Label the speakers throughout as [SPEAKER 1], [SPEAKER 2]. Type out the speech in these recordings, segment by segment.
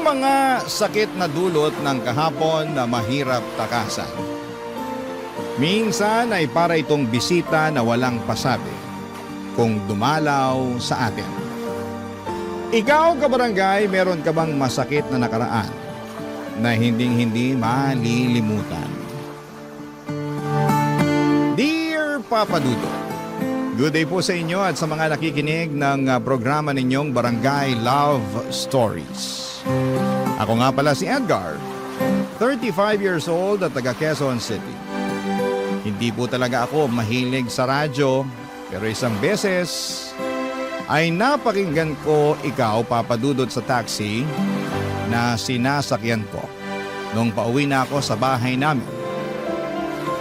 [SPEAKER 1] mga sakit na dulot ng kahapon na mahirap takasan. Minsan ay para itong bisita na walang pasabi kung dumalaw sa atin. Ikaw, kabarangay, meron ka bang masakit na nakaraan na hinding-hindi malilimutan? Dear Papa Dudut, good day po sa inyo at sa mga nakikinig ng programa ninyong Barangay Love Stories. Ako nga pala si Edgar, 35 years old at taga Quezon City. Hindi po talaga ako mahilig sa radyo, pero isang beses ay napakinggan ko ikaw, Papa Dudut, sa taxi na sinasakyan ko nung pauwi na ako sa bahay namin.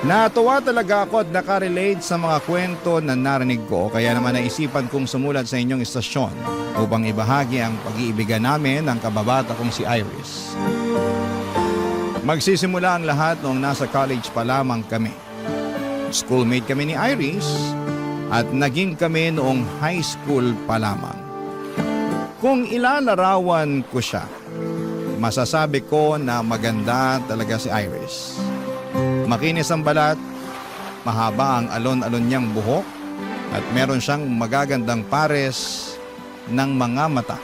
[SPEAKER 1] Natuwa talaga ako at nakarelate sa mga kwento na narinig ko, kaya naman naisipan kong sumulat sa inyong istasyon upang ibahagi ang pag-iibigan namin ng kababata kong si Iris. Magsisimula ang lahat noong nasa college pa lamang kami. Schoolmate kami ni Iris at naging kami noong high school pa lamang. Kung ilalarawan ko siya, masasabi ko na maganda talaga si Iris. Makinis ang balat, mahaba ang alon-alon niyang buhok at meron siyang magagandang pares ng mga mata.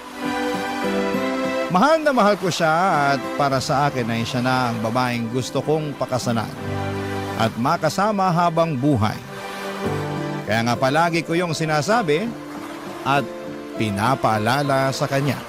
[SPEAKER 1] Mahal na mahal ko siya at para sa akin ay siya na ang babaeng gusto kong pakasalan at makasama habang buhay. Kaya nga palagi ko yung sinasabi at pinapaalala sa kanya.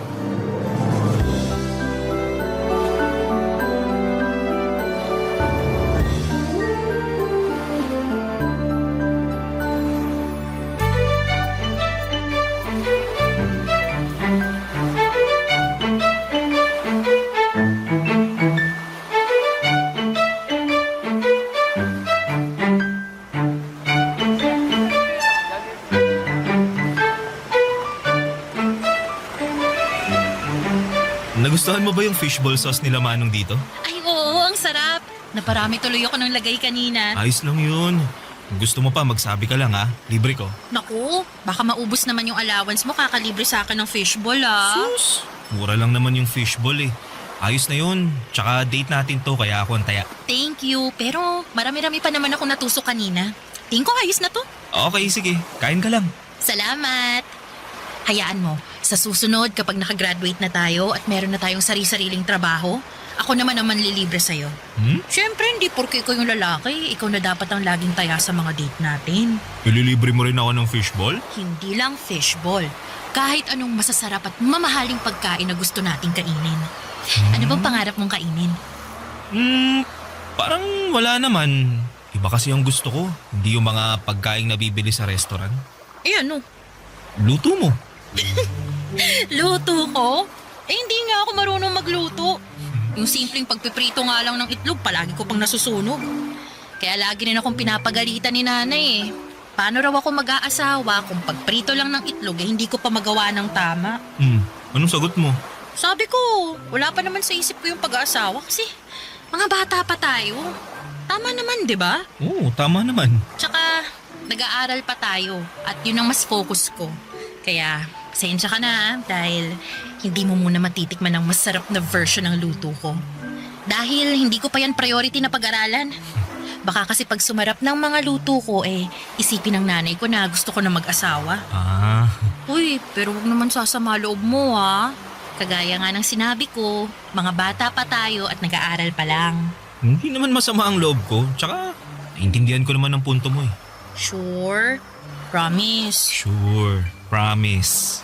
[SPEAKER 2] Nagustuhan mo ba yung fishball sauce nila Manong dito?
[SPEAKER 3] Ay oo, ang sarap. Naparami tuloy ako ng lagay kanina.
[SPEAKER 2] Ayos lang yun. Kung gusto mo pa, magsabi ka lang ha. Libre ko.
[SPEAKER 3] Naku, baka maubos naman yung allowance mo kakalibre sa akin ng fishball ah.
[SPEAKER 2] Sus! Mura lang naman yung fishball eh. Ayos na yun. Tsaka date natin to kaya ako ang taya.
[SPEAKER 3] Thank you, pero marami-rami pa naman ako natusok kanina. Tingin ko ayos na to.
[SPEAKER 2] Okay, sige. Kain ka lang.
[SPEAKER 3] Salamat. Hayaan mo, sa susunod kapag nakagraduate na tayo at meron na tayong sari-sariling trabaho, ako naman ang manlilibre sa'yo. Siyempre, hindi porke ikaw yung lalaki, ikaw na dapat ang laging taya sa mga date natin.
[SPEAKER 2] Ililibre mo rin ako ng fishball?
[SPEAKER 3] Hindi lang fishball. Kahit anong masasarap at mamahaling pagkain na gusto nating kainin. Ano bang pangarap mong kainin?
[SPEAKER 2] Parang wala naman. Iba kasi yung gusto ko. Hindi yung mga pagkain na bibili sa restaurant.
[SPEAKER 3] Eh ano?
[SPEAKER 2] Luto mo.
[SPEAKER 3] Luto ko? Eh hindi nga ako marunong magluto. Yung simpleng pagpiprito nga lang ng itlog, palagi ko pang nasusunog. Kaya lagi rin akong pinapagalitan ni nanay eh. Paano raw ako mag-aasawa kung pagprito lang ng itlog eh hindi ko pa magawa ng tama?
[SPEAKER 2] Anong sagot mo?
[SPEAKER 3] Sabi ko, wala pa naman sa isip ko yung pag-aasawa kasi mga bata pa tayo. Tama naman, di ba?
[SPEAKER 2] Oo, tama naman.
[SPEAKER 3] Tsaka, nag-aaral pa tayo at yun ang mas focus ko. Kaya, pasensya ka na dahil hindi mo muna matitikman ang masarap na version ng luto ko. Dahil hindi ko pa yan priority na pag-aralan. Baka kasi pag sumarap ng mga luto ko isipin ng nanay ko na gusto ko na mag-asawa. Uy, pero huwag naman sasama loob mo ha. Kagaya nga ng sinabi ko, mga bata pa tayo at nag-aaral pa lang.
[SPEAKER 2] Hindi naman masama ang loob ko. Tsaka, naintindihan ko naman ang punto mo eh.
[SPEAKER 3] Sure? Promise?
[SPEAKER 2] Sure. Promise.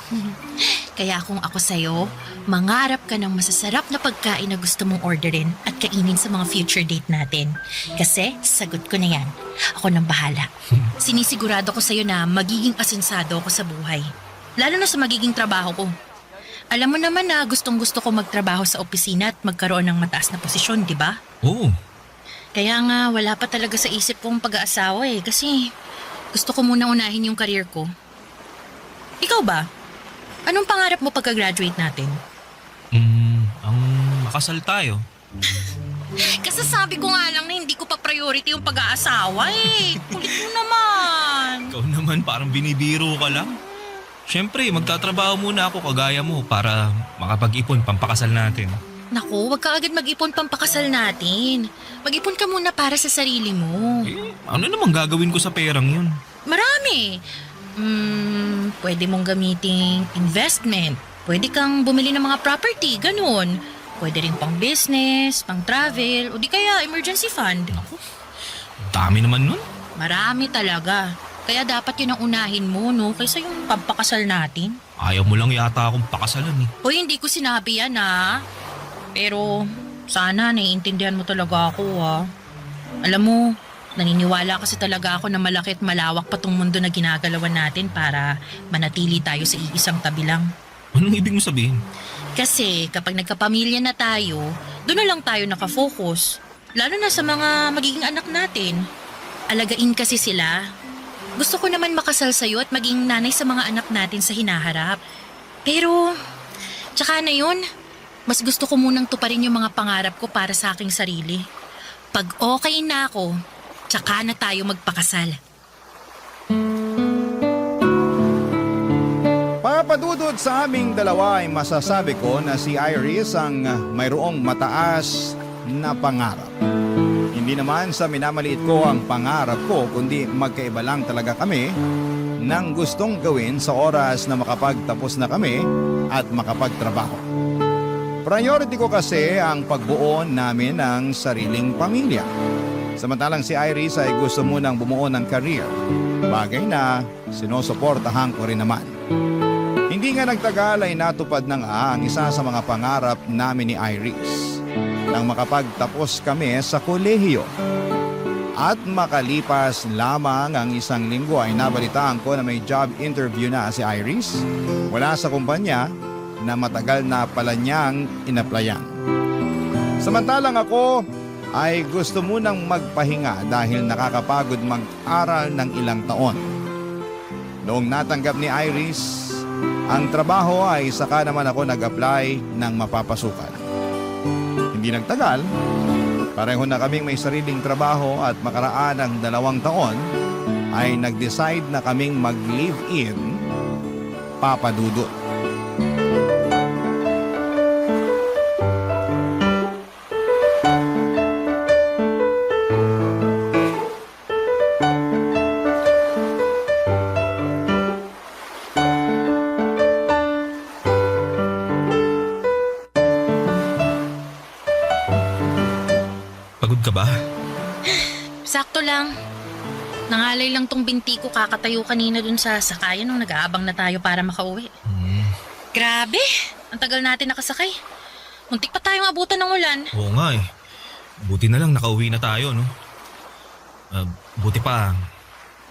[SPEAKER 3] Kaya kung ako sa'yo, mangarap ka ng masasarap na pagkain na gusto mong orderin at kainin sa mga future date natin. Kasi sagot ko na yan. Ako nang bahala. Sinisigurado ko sa'yo na magiging asensado ako sa buhay. Lalo na sa magiging trabaho ko. Alam mo naman na gustong-gusto ko magtrabaho sa opisina at magkaroon ng mataas na posisyon, di ba?
[SPEAKER 2] Oo.
[SPEAKER 3] Kaya nga wala pa talaga sa isip kong pag-aasawa kasi gusto ko muna unahin yung career ko. Ikaw ba? Anong pangarap mo pagka-graduate natin?
[SPEAKER 2] Ang makasal tayo.
[SPEAKER 3] Kasasabi ko nga lang na hindi ko pa priority yung pag-aasawa eh. Kulit mo naman.
[SPEAKER 2] Ikaw naman parang binibiro ka lang. Siyempre, magtatrabaho muna ako kagaya mo para makapag-ipon pampakasal natin.
[SPEAKER 3] Naku, wag ka agad mag-ipon pampakasal natin. Mag-ipon ka muna para sa sarili mo.
[SPEAKER 2] Ano namang gagawin ko sa perang yun?
[SPEAKER 3] Marami. Pwede mong gamiting investment. Pwede kang bumili ng mga property, ganun. Pwede rin pang business, pang travel, o di kaya emergency fund.
[SPEAKER 2] Dami naman nun.
[SPEAKER 3] Marami talaga. Kaya dapat yun ang unahin mo, no? Kaysa yung pampakasal natin.
[SPEAKER 2] Ayaw mo lang yata akong pakasalan eh.
[SPEAKER 3] Hoy, hindi ko sinabi yan, ha? Pero sana naiintindihan mo talaga ako, ha? Alam mo, naniniwala kasi talaga ako na malaki at malawak pa tong mundo na ginagalawan natin para manatili tayo sa iisang tabi lang.
[SPEAKER 2] Anong ibig mo sabihin?
[SPEAKER 3] Kasi kapag nagkapamilya na tayo, doon na lang tayo nakafocus. Lalo na sa mga magiging anak natin. Alagain kasi sila. Gusto ko naman makasal sa'yo at maging nanay sa mga anak natin sa hinaharap. Pero, tsaka na yun, mas gusto ko munang tuparin yung mga pangarap ko para sa aking sarili. Pag okay na ako, tsaka na tayo magpakasal.
[SPEAKER 1] Papadudod sa aming dalawa ay masasabi ko na si Iris ang mayroong mataas na pangarap. Hindi naman sa minamaliit ko ang pangarap ko, kundi magkaiba lang talaga kami ng gustong gawin sa oras na makapagtapos na kami at makapagtrabaho. Priority ko kasi ang pagbuo namin ng sariling pamilya. Samantalang si Iris ay gusto munang bumuo ng career, bagay na sinusuportahan ko rin naman. Hindi nga nagtagal ay natupad na nga ang isa sa mga pangarap namin ni Iris nang makapagtapos kami sa kolehiyo. At makalipas lamang ang isang linggo ay nabalitaan ko na may job interview na si Iris mula sa kumpanya na matagal na pala niyang inaplayan. Samantalang ako ay gusto munang magpahinga dahil nakakapagod mag-aral ng ilang taon. Noong natanggap ni Iris ang trabaho ay saka naman ako nag-apply ng mapapasukan. Hindi nagtagal, pareho na kaming may sariling trabaho at makaraan ng 2 taon ay nag-decide na kaming mag-live-in papadudot.
[SPEAKER 2] Pagod ka ba?
[SPEAKER 3] Sakto lang. Nangalay lang tong binti ko kakatayo kanina dun sa sakayan nung nag-aabang na tayo para makauwi. Grabe! Ang tagal natin nakasakay. Muntik pa tayong abutan ng ulan.
[SPEAKER 2] Oo nga eh. Buti na lang nakauwi na tayo, no? Buti pa,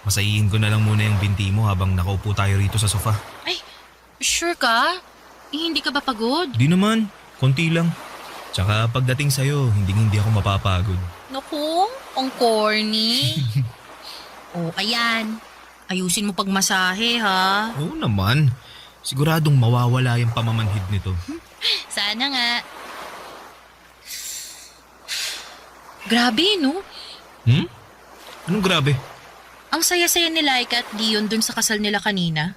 [SPEAKER 2] masayihin ko na lang muna yung binti mo habang nakaupo tayo rito sa sofa.
[SPEAKER 3] Ay, sure ka? Hindi ka ba pagod?
[SPEAKER 2] Di naman, konti lang. Tsaka pagdating sa'yo, hindi ako mapapagod.
[SPEAKER 3] Naku, ang corny. Oh, ayan. Ayusin mo pagmasahe, ha?
[SPEAKER 2] Oo naman. Siguradong mawawala yung pamamanhid nito.
[SPEAKER 3] Sana nga. Grabe, no?
[SPEAKER 2] Anong grabe?
[SPEAKER 3] Ang saya-saya ni Laika at Dion dun sa kasal nila kanina.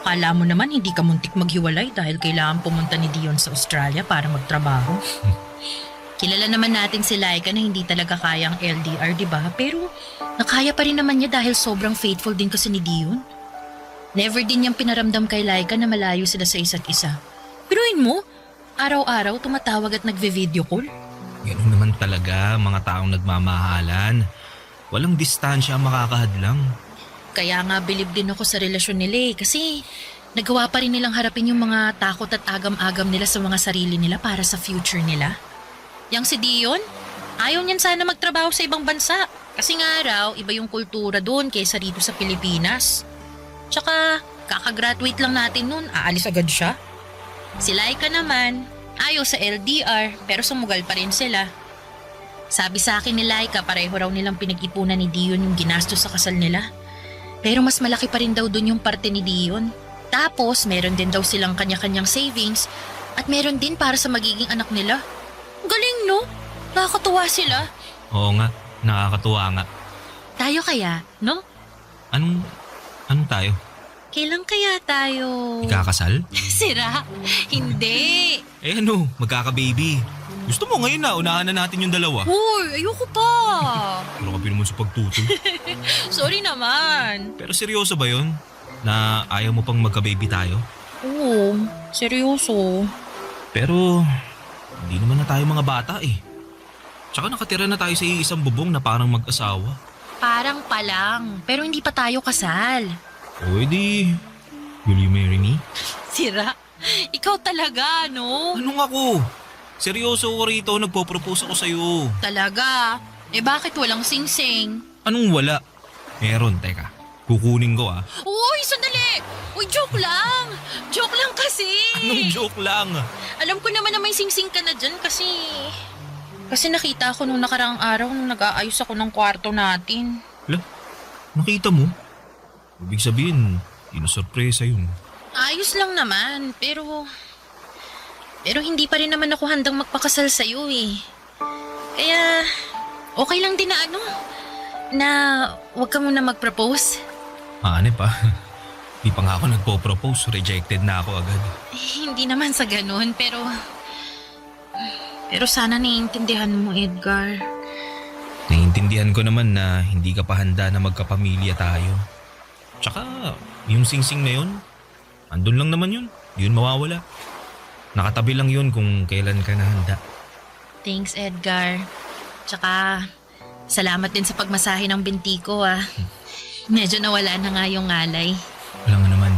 [SPEAKER 3] Kala mo naman hindi ka muntik maghiwalay dahil kailangan pumunta ni Dion sa Australia para magtrabaho. Kilala naman natin si Laika na hindi talaga kayang LDR, di ba? Pero nakaya pa rin naman niya dahil sobrang faithful din kasi ni Dion. Never din niyang pinaramdam kay Laika na malayo sila sa isa't isa. Piruin mo, araw-araw tumatawag at nagve-video call.
[SPEAKER 2] Ganun naman talaga mga taong nagmamahalan. Walang distansya ang makakahadlang.
[SPEAKER 3] Kaya nga bilib din ako sa relasyon nila kasi nagawa pa rin nilang harapin yung mga takot at agam-agam nila sa mga sarili nila para sa future nila. Yang si Dion, ayaw niyan sana magtrabaho sa ibang bansa kasi nga raw iba yung kultura doon kaysa dito sa Pilipinas. Tsaka kakagraduate lang natin noon, aalis agad siya. Si Laika naman, ayaw sa LDR pero sumugal pa rin sila. Sabi sa akin ni Laika pareho raw nilang pinag-ipunan ni Dion yung ginastos sa kasal nila. Pero mas malaki pa rin daw dun yung parte ni Dion. Tapos meron din daw silang kanya-kanyang savings at meron din para sa magiging anak nila. Galing, no? Nakakatuwa sila.
[SPEAKER 2] Oo nga, nakakatuwa nga.
[SPEAKER 3] Tayo kaya, no?
[SPEAKER 2] Anong tayo?
[SPEAKER 3] Kailan kaya tayo?
[SPEAKER 2] Ikakasal?
[SPEAKER 3] Sira? Hindi.
[SPEAKER 2] Eh ano, magkaka-baby. Gusto mo ngayon na, unahan na natin yung dalawa.
[SPEAKER 3] Hoy, ayoko pa.
[SPEAKER 2] Pero kapi naman sa pagtutol.
[SPEAKER 3] Sorry naman.
[SPEAKER 2] Pero seryoso ba yun? Na ayaw mo pang magka-baby tayo?
[SPEAKER 3] Oo, seryoso.
[SPEAKER 2] Pero hindi naman na tayo mga bata eh. Tsaka nakatira na tayo sa isang bubong na parang mag-asawa.
[SPEAKER 3] Parang pa lang, pero hindi pa tayo kasal.
[SPEAKER 2] O edi, will you marry me?
[SPEAKER 3] Sira? Ikaw talaga, no?
[SPEAKER 2] Anong ako? Seryoso ko rito, nagpo-propose ako sa'yo.
[SPEAKER 3] Talaga? Eh bakit walang sing-sing?
[SPEAKER 2] Anong wala? Meron, teka. Kukunin ko ah.
[SPEAKER 3] Uy, sandali! Uy, joke lang! Joke lang kasi!
[SPEAKER 2] Anong joke lang?
[SPEAKER 3] Alam ko naman na may sing-sing ka na dyan kasi... Kasi nakita ako nung nakaraang araw nung nag-aayos ako ng kwarto natin.
[SPEAKER 2] Hala, nakita mo? Ibig sabihin, inosorpresa yun.
[SPEAKER 3] Ayos lang naman, pero hindi pa rin naman ako handang magpakasal sa'yo eh. Kaya, okay lang din na wag ka muna mag-propose.
[SPEAKER 2] Hanep ah. Di pa nga ako nagpo-propose, rejected na ako agad.
[SPEAKER 3] Hindi naman sa ganun, pero sana naiintindihan mo, Edgar.
[SPEAKER 2] Naiintindihan ko naman na hindi ka pa handa na magkapamilya tayo. Tsaka, yung sing-sing na yun, andun lang naman yun. Di yun mawawala. Nakatabi lang yun kung kailan ka na handa.
[SPEAKER 3] Thanks, Edgar. Tsaka, salamat din sa pagmasahe ng binti ko ah. Medyo nawala na nga yung ngalay.
[SPEAKER 2] Wala nga naman.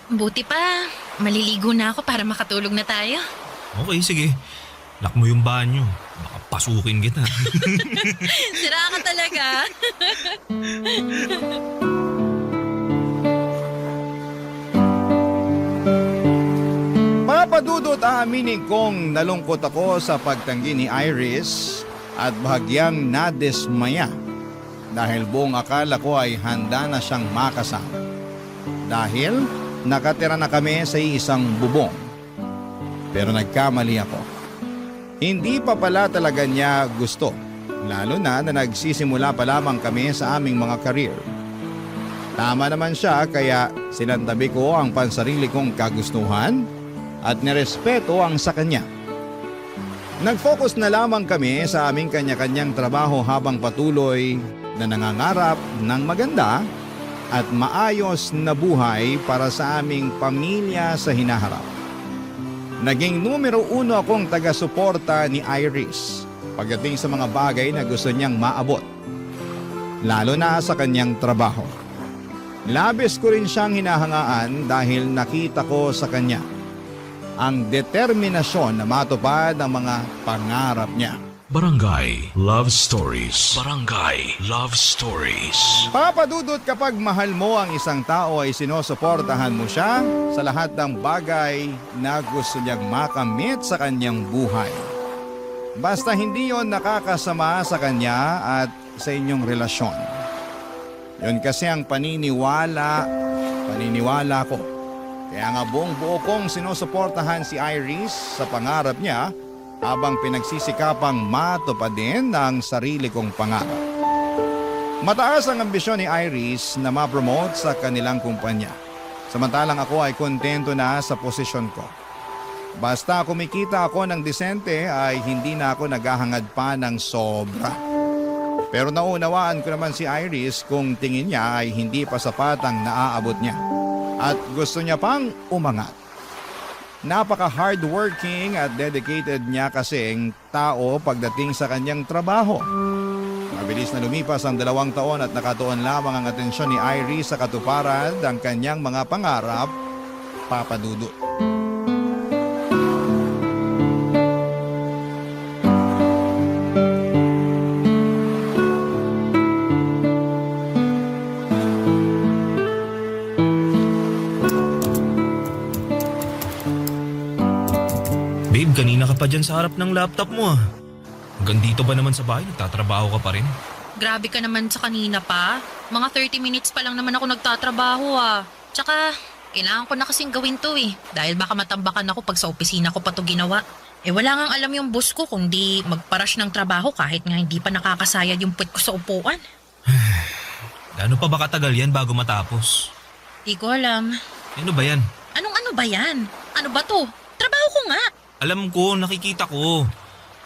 [SPEAKER 3] Buti pa, maliligo na ako para makatulog na tayo.
[SPEAKER 2] Okay, sige. Lock mo yung banyo. Baka pasukin kita.
[SPEAKER 3] Sira ka talaga.
[SPEAKER 1] Papadudot aaminin kong nalungkot ako sa pagtanggi ni Iris at bahagyang nadismaya dahil buong akala ko ay handa na siyang makasama. Dahil nakatira na kami sa isang bubong. Pero nagkamali ako. Hindi pa pala talaga niya gusto, lalo na nagsisimula pa lamang kami sa aming mga career. Tama naman siya kaya sinantabi ko ang pansarili kong kagustuhan at nirespeto ang sa kanya. Nag-focus na lamang kami sa aming kanya-kanyang trabaho habang patuloy na nangangarap ng maganda at maayos na buhay para sa aming pamilya sa hinaharap. Naging numero 1 akong taga-suporta ni Iris pagdating sa mga bagay na gusto niyang maabot, lalo na sa kanyang trabaho. Labis ko rin siyang hinahangaan dahil nakita ko sa kanya ang determinasyon na matupad ang mga pangarap niya.
[SPEAKER 4] Barangay Love Stories. Barangay Love Stories.
[SPEAKER 1] Papadudot kapag mahal mo ang isang tao ay sinusuportahan mo siya sa lahat ng bagay na gusto niyang makamit sa kanyang buhay. Basta hindi yon nakakasama sa kanya at sa inyong relasyon. Yun kasi ang paniniwala ko. Kaya nga buong buo kong sinusuportahan si Iris sa pangarap niya habang pinagsisikapang matupadin ang sarili kong pangarap. Mataas ang ambisyon ni Iris na ma-promote sa kanilang kumpanya. Samantalang ako ay kontento na sa posisyon ko. Basta kumikita ako ng disente ay hindi na ako naghahangad pa ng sobra. Pero naunawaan ko naman si Iris kung tingin niya ay hindi pa sapat ang naaabot niya. At gusto niya pang umangat. Napaka-hardworking at dedicated niya kasing tao pagdating sa kanyang trabaho. Mabilis na lumipas ang 2 taon at nakatuon lamang ang atensyon ni Iris sa katuparan ng kanyang mga pangarap, papadudot.
[SPEAKER 2] Babe, kanina ka pa dyan sa harap ng laptop mo ah. Hanggang dito ba naman sa bahay, nagtatrabaho ka pa rin?
[SPEAKER 3] Grabe ka naman sa kanina pa. Mga 30 minutes pa lang naman ako nagtatrabaho ah. Tsaka, kailangan ko na kasing gawin to eh. Dahil baka matambakan ako pag sa opisina ko pa to ginawa. Eh wala ngang alam yung boss ko kundi magparush ng trabaho kahit nga hindi pa nakakasayad yung puwet ko sa upuan.
[SPEAKER 2] Gaano pa ba katagal yan bago matapos?
[SPEAKER 3] Di ko alam.
[SPEAKER 2] Ano ba yan?
[SPEAKER 3] Anong ano ba yan? Ano ba to? Trabaho ko nga.
[SPEAKER 2] Alam ko, nakikita ko.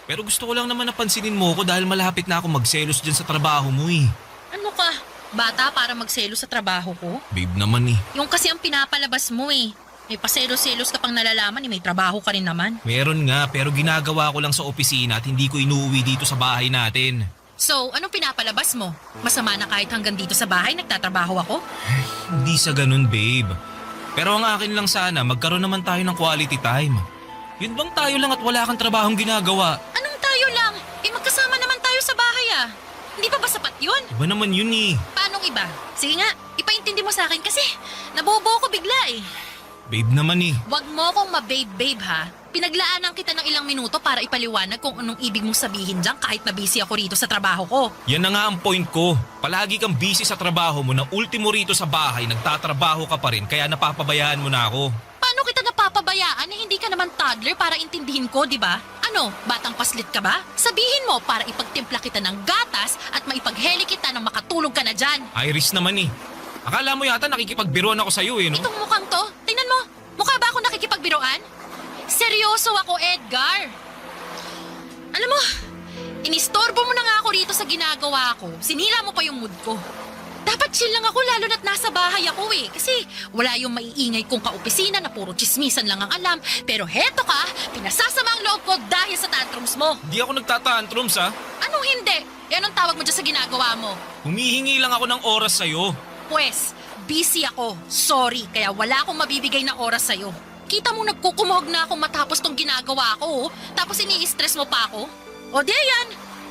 [SPEAKER 2] Pero gusto ko lang naman napansinin mo ko dahil malapit na ako magselos dyan sa trabaho mo eh.
[SPEAKER 3] Ano ka? Bata para magselo sa trabaho ko?
[SPEAKER 2] Babe naman eh.
[SPEAKER 3] Yung kasi ang pinapalabas mo eh. May paselos-selos ka pang nalalaman eh, may trabaho ka rin naman.
[SPEAKER 2] Meron nga pero ginagawa ko lang sa opisina at hindi ko inuuwi dito sa bahay natin.
[SPEAKER 3] So, anong pinapalabas mo? Masama na kahit hanggang dito sa bahay nagtatrabaho ako?
[SPEAKER 2] Hindi sa ganun babe. Pero ang akin lang sana magkaroon naman tayo ng quality time. Yun bang tayo lang at wala kang trabahong ginagawa?
[SPEAKER 3] Anong tayo lang? Eh magkasama naman tayo sa bahay ah. Hindi pa ba sapat yun?
[SPEAKER 2] Iba naman yun eh.
[SPEAKER 3] Paanong iba? Sige nga, ipaintindi mo sa akin kasi nabobo ko bigla eh.
[SPEAKER 2] Babe naman eh.
[SPEAKER 3] Wag mo akong mababe-babe ha. Pinaglaanan kita ng ilang minuto para ipaliwanag kung anong ibig mong sabihin dyan kahit na busy ako rito sa trabaho ko.
[SPEAKER 2] Yan na nga ang point ko. Palagi kang busy sa trabaho mo na ultimo rito sa bahay, nagtatrabaho ka pa rin kaya napapabayaan mo na ako.
[SPEAKER 3] Paano kita napapabayaan eh hindi ka naman toddler para intindihin ko, di ba? Ano, batang paslit ka ba? Sabihin mo para ipagtimpla kita ng gatas at maipagheli kita nang makatulog ka na dyan.
[SPEAKER 2] Iris naman eh. Akala mo yata nakikipagbiruan ako sa'yo eh, no?
[SPEAKER 3] Itong mukhang to, tingnan mo, mukha ba ako nakikipagbiroan? Seryoso ako, Edgar. Alam mo, inistorbo mo na nga ako rito sa ginagawa ko. Sinira mo pa yung mood ko. Dapat chill lang ako lalo na't nasa bahay ako eh. Kasi wala yung maiingay kong kaopisina na puro chismisan lang ang alam. Pero heto ka, pinasasama ang loob ko dahil sa tantrums mo.
[SPEAKER 2] Hindi ako nagtatantrums ha.
[SPEAKER 3] Anong hindi? E anong tawag mo dyan sa ginagawa mo?
[SPEAKER 2] Humihingi lang ako ng oras sa'yo.
[SPEAKER 3] Pwes, busy ako. Sorry, kaya wala akong mabibigay na oras sa'yo. Kita mo nagkukumahog na ako matapos tong ginagawa ko, oh. Tapos ini-stress mo pa ako? O di yan,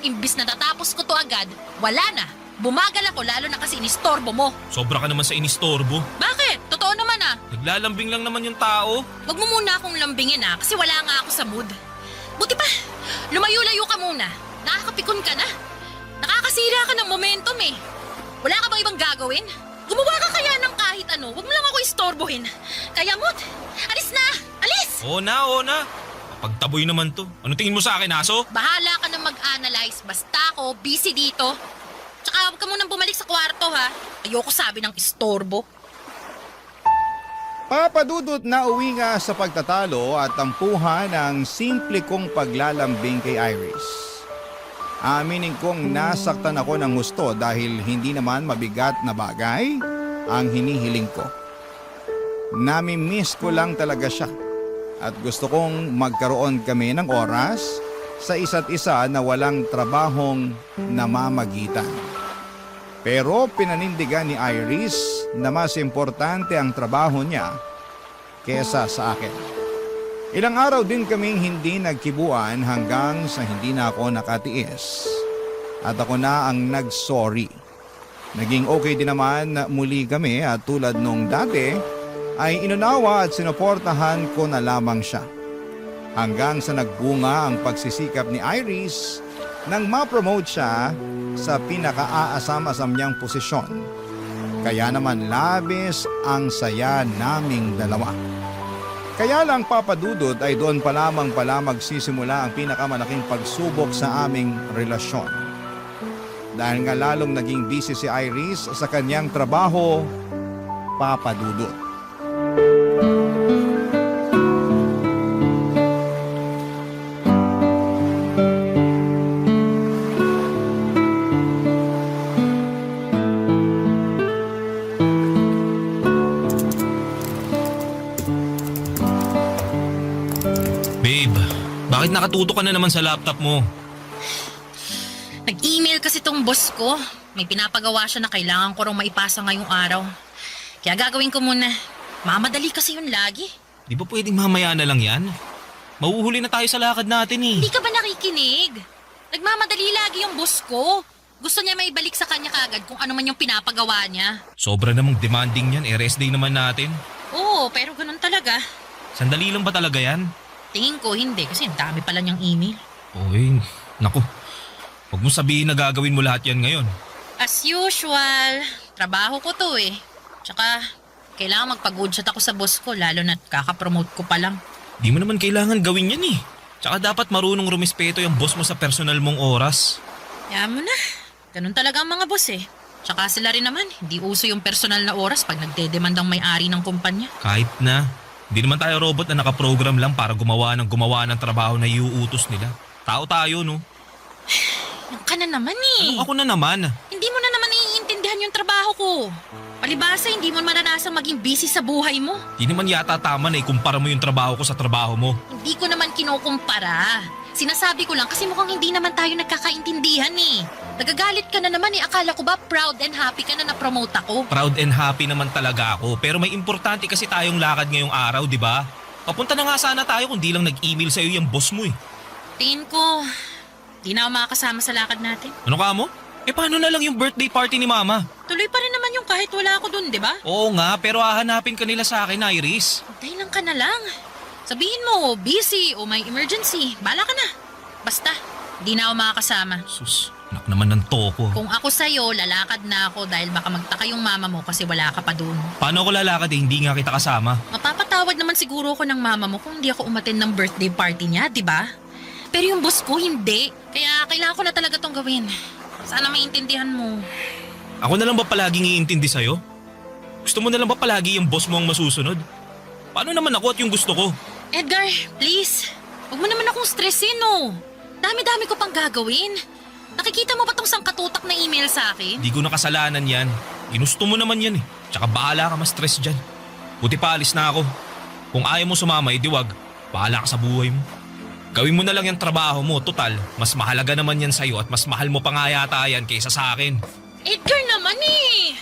[SPEAKER 3] imbis na natapos ko to agad, wala na. Bumagal ako lalo na kasi inistorbo mo.
[SPEAKER 2] Sobra ka naman sa inistorbo.
[SPEAKER 3] Bakit? Totoo naman ah.
[SPEAKER 2] Naglalambing lang naman yung tao.
[SPEAKER 3] Wag mo muna akong lambingin ah, kasi wala nga ako sa mood. Buti pa, lumayo-layo ka muna. Nakakapikon ka na. Nakakasira ka ng momentum eh. Wala ka bang ibang gagawin? Gumawa ka kaya ng kahit ano, wag mo lang ako istorbohin. Kaya mood, alis na! Alis!
[SPEAKER 2] Oo na. Pagtaboy naman to. Ano tingin mo sa akin, aso?
[SPEAKER 3] Bahala ka na mag-analyze, basta ako busy dito. Tsaka huwag ka munang bumalik sa kwarto ha. Ayoko sabi ng istorbo.
[SPEAKER 1] Papadudot na uwi nga sa pagtatalo at tampuhan ng simple kong paglalambing kay Iris. Aminin kong nasaktan ako ng gusto dahil hindi naman mabigat na bagay ang hinihiling ko. Nami-miss ko lang talaga siya at gusto kong magkaroon kami ng oras sa isa't isa na walang trabahong namamagitan. Pero pinanindigan ni Iris na mas importante ang trabaho niya kesa sa akin. Ilang araw din kaming hindi nagkibuan hanggang sa hindi na ako nakatiis. At ako na ang nag-sorry. Naging okay din naman muli kami at tulad nung dati ay inunawa at sinuportahan ko na lamang siya. Hanggang sa nagbunga ang pagsisikap ni Iris nang ma-promote siya sa pinaka-aasam-asam niyang posisyon. Kaya naman labis ang saya naming dalawa. Kaya lang papadudod ay doon pa lamang pala magsisimula ang pinakamalaking pagsubok sa aming relasyon. Dahil nga lalong naging busy si Iris sa kanyang trabaho, papadudod.
[SPEAKER 2] Bakit nakatuto ka na naman sa laptop mo?
[SPEAKER 3] Nag-email kasi tong boss ko. May pinapagawa siya na kailangan ko rong maipasa ngayong araw. Kaya gagawin ko muna. Mamadali kasi yun lagi.
[SPEAKER 2] Di ba pwedeng mamaya na lang yan? Mauhuli na tayo sa lakad natin eh.
[SPEAKER 3] Hindi ka ba nakikinig? Nagmamadali lagi yung boss ko. Gusto niya maibalik sa kanya kagad kung ano man yung pinapagawa niya.
[SPEAKER 2] Sobra namang demanding yan. Rest day naman natin.
[SPEAKER 3] Oo, pero ganun talaga.
[SPEAKER 2] Sandali lang ba talaga yan?
[SPEAKER 3] Tingin ko hindi kasi ang dami pala niyang email.
[SPEAKER 2] Uy, naku. Huwag mo sabihin na gagawin mo lahat yan ngayon.
[SPEAKER 3] As usual, trabaho ko to eh. Tsaka, kailangan magpag-good shot ako sa boss ko lalo na't kakapromote ko pa lang.
[SPEAKER 2] Di mo naman kailangan gawin yan eh. Tsaka dapat marunong rumispeto yung boss mo sa personal mong oras.
[SPEAKER 3] Kaya mo na. Ganun talaga ang mga boss eh. Tsaka sila rin naman, hindi uso yung personal na oras pag nagdedemand ang may-ari ng kumpanya.
[SPEAKER 2] Kahit na, hindi naman tayo robot na nakaprogram lang para gumawa ng trabaho na iuutos nila. Tao tayo, no?
[SPEAKER 3] Yung ka na naman eh.
[SPEAKER 2] Ako na naman.
[SPEAKER 3] Hindi mo na naman naiintindihan yung trabaho ko. Palibasa, hindi mo maranasang maging busy sa buhay mo.
[SPEAKER 2] Di naman yata tama na ikumpara mo yung trabaho ko sa trabaho mo.
[SPEAKER 3] Hindi ko naman kinukumpara. Sinasabi ko lang kasi mukhang hindi naman tayo nagkakaintindihan eh. Nagagalit ka na naman eh. Akala ko ba proud and happy ka na na-promote ako?
[SPEAKER 2] Proud and happy naman talaga ako. Pero may importante kasi tayong lakad ngayong araw, di ba? Papunta na nga sana tayo kung di lang nag-email sa'yo yung boss mo eh.
[SPEAKER 3] Tingin ko, di na ako makakasama sa lakad natin.
[SPEAKER 2] Ano ka mo? Paano na lang yung birthday party ni Mama?
[SPEAKER 3] Tuloy pa rin naman yung kahit wala ako dun, di ba?
[SPEAKER 2] Oo nga, pero hahanapin ka nila sa akin, Iris.
[SPEAKER 3] Hintay lang ka na lang. Sabihin mo, busy o may emergency. Bala ka na. Basta, di na ako makakasama.
[SPEAKER 2] Sus, anak naman ng toko.
[SPEAKER 3] Kung ako sa'yo, lalakad na ako dahil baka magtaka yung mama mo kasi wala ka pa dun.
[SPEAKER 2] Paano ako lalakad hindi nga kita kasama?
[SPEAKER 3] Mapapatawad naman siguro ko ng mama mo kung hindi ako umattend ng birthday party niya, di ba? Pero yung boss ko, hindi. Kaya kailangan ko na talaga tong gawin. Sana maintindihan mo.
[SPEAKER 2] Ako na lang ba palaging iintindi sa'yo? Gusto mo na lang ba palagi yung boss mo ang masusunod? Paano naman ako at yung gusto ko?
[SPEAKER 3] Edgar, please. Huwag mo naman akong stressin, no. Dami-dami ko pang gagawin. Nakikita mo ba tong sangkatutak na email sa akin?
[SPEAKER 2] Di ko nakasalanan yan. Ginusto mo naman yan eh. Tsaka bahala ka ma-stress dyan. Buti pa alis na ako. Kung ayaw mo sumama, diwag. Bahala ka sa buhay mo. Gawin mo na lang yung trabaho mo. Total, mas mahalaga naman yan sa'yo at mas mahal mo pa nga yata yan kaysa sa akin.
[SPEAKER 3] Edgar naman eh.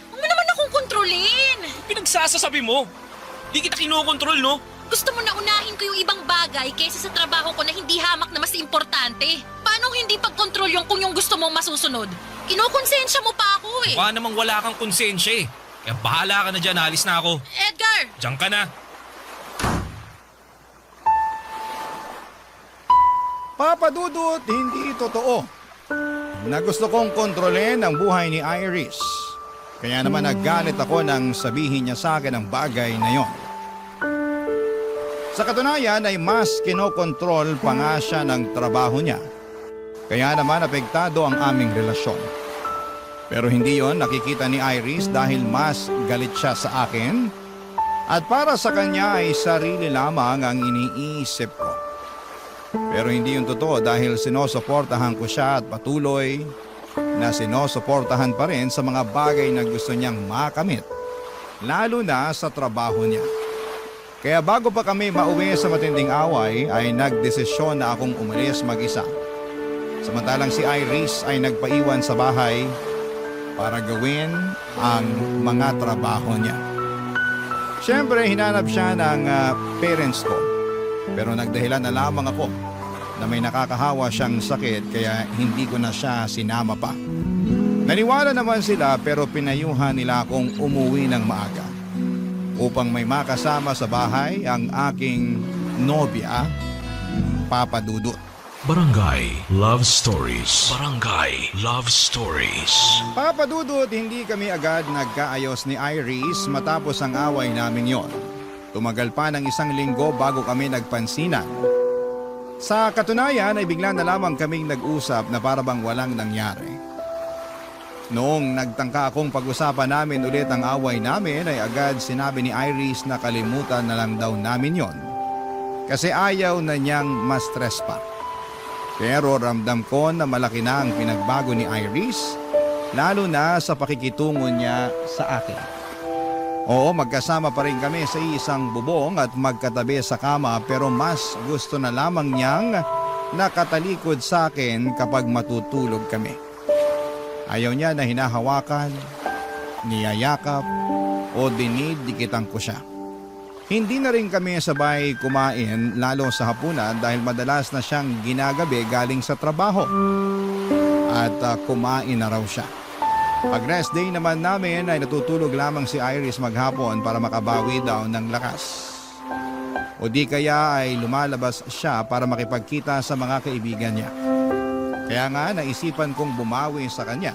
[SPEAKER 3] Huwag mo naman akong kontrolin.
[SPEAKER 2] Pinagsasasabi mo. Di kita kinokontrol, no?
[SPEAKER 3] Gusto mo na unahin ko yung ibang bagay kaysa sa trabaho ko na hindi hamak na mas importante. Paano hindi pagkontrol yung kung yung gusto mong masusunod? Kinokonsensya mo pa ako eh.
[SPEAKER 2] Mukha namang wala kang konsensya eh. Kaya bahala ka na dyan, alis na ako.
[SPEAKER 3] Edgar!
[SPEAKER 2] Diyan ka na.
[SPEAKER 1] Papa Dudut, hindi totoo na gusto kong kontrolin ang buhay ni Iris. Kaya naman naggalit ako nang sabihin niya sa akin ang bagay na yon. Sa katunayan ay mas kinokontrol pa nga siya ng trabaho niya. Kaya naman apektado ang aming relasyon. Pero hindi yon nakikita ni Iris dahil mas galit siya sa akin at para sa kanya ay sarili lamang ang iniisip ko. Pero hindi yun totoo dahil sinusuportahan ko siya at patuloy na sinusuportahan pa rin sa mga bagay na gusto niyang makamit, lalo na sa trabaho niya. Kaya bago pa kami mauwi sa matinding away ay nagdesisyon na akong umalis mag-isa. Samantalang si Iris ay nagpaiwan sa bahay para gawin ang mga trabaho niya. Siyempre hinanap siya ng parents ko. Pero nagdahilan na lamang ako na may nakakahawa siyang sakit kaya hindi ko na siya sinama pa. Naniwala naman sila pero pinayuhan nila akong umuwi ng maaga upang may makasama sa bahay ang aking nobya, Papa Dudut.
[SPEAKER 4] Barangay Love Stories. Barangay Love Stories.
[SPEAKER 1] Papa Dudut, hindi kami agad nagkaayos ni Iris matapos ang away namin yon. Tumagal pa ng 1 linggo bago kami nagpansinan. Sa katunayan ay bigla na lamang kaming nag-usap na para bang walang nangyari. Noong nagtangka akong pag-usapan namin ulit ang away namin ay agad sinabi ni Iris na kalimutan na lang daw namin yon. Kasi ayaw na niyang ma-stress pa. Pero ramdam ko na malaki na ang pinagbago ni Iris, lalo na sa pakikitungo niya sa akin. Oo, magkasama pa rin kami sa isang bubong at magkatabi sa kama pero mas gusto na lamang niyang nakatalikod sa akin kapag matutulog kami. Ayaw niya na hinahawakan, niyayakap o dinidikitan ko siya. Hindi na rin kami sabay kumain lalo sa hapunan dahil madalas na siyang ginagabi galing sa trabaho at kumain na raw siya. Pag rest day naman namin ay natutulog lamang si Iris maghapon para makabawi daw ng lakas. O di kaya ay lumalabas siya para makipagkita sa mga kaibigan niya. Kaya nga naisipan kong bumawi sa kanya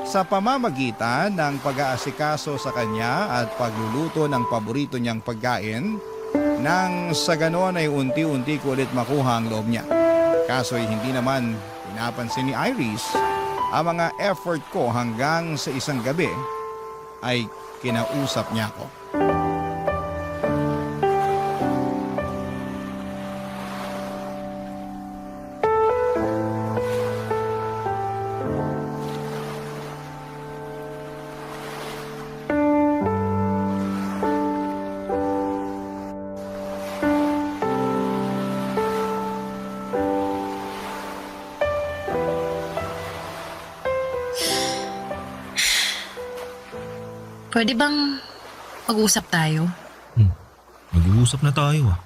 [SPEAKER 1] sa pamamagitan ng pag-aasikaso sa kanya at pagluluto ng paborito niyang pagkain nang sa ganon ay unti-unti ko ulit makuha ang loob niya. Kaso'y hindi naman pinapansin ni Iris ang mga effort ko hanggang sa isang gabi ay kinausap niya ako.
[SPEAKER 3] Pwede bang mag-usap tayo?
[SPEAKER 2] Mag-uusap na tayo ah.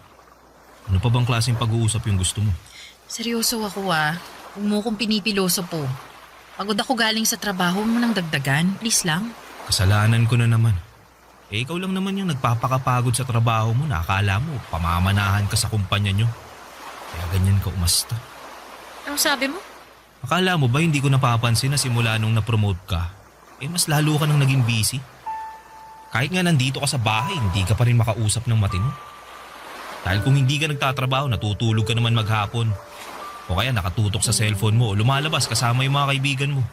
[SPEAKER 2] Ano pa bang klaseng pag-uusap yung gusto mo?
[SPEAKER 3] Seryoso ako ah. Huwag mo kong pinipiloso po. Pagod ako galing sa trabaho mo ng dagdagan. Please lang.
[SPEAKER 2] Kasalanan ko na naman. Eh ikaw lang naman yung nagpapakapagod sa trabaho mo na akala mo pamamanahan ka sa kumpanya nyo. Kaya ganyan ka umasta.
[SPEAKER 3] Anong sabi mo?
[SPEAKER 2] Akala mo ba hindi ko napapansin na simula nung na-promote ka, mas lalo ka nang naging busy? Kahit nga nandito ka sa bahay, hindi ka pa rin makausap ng matino. Dahil kung hindi ka nagtatrabaho, natutulog ka naman maghapon. O kaya nakatutok sa cellphone mo o lumalabas kasama yung mga kaibigan mo.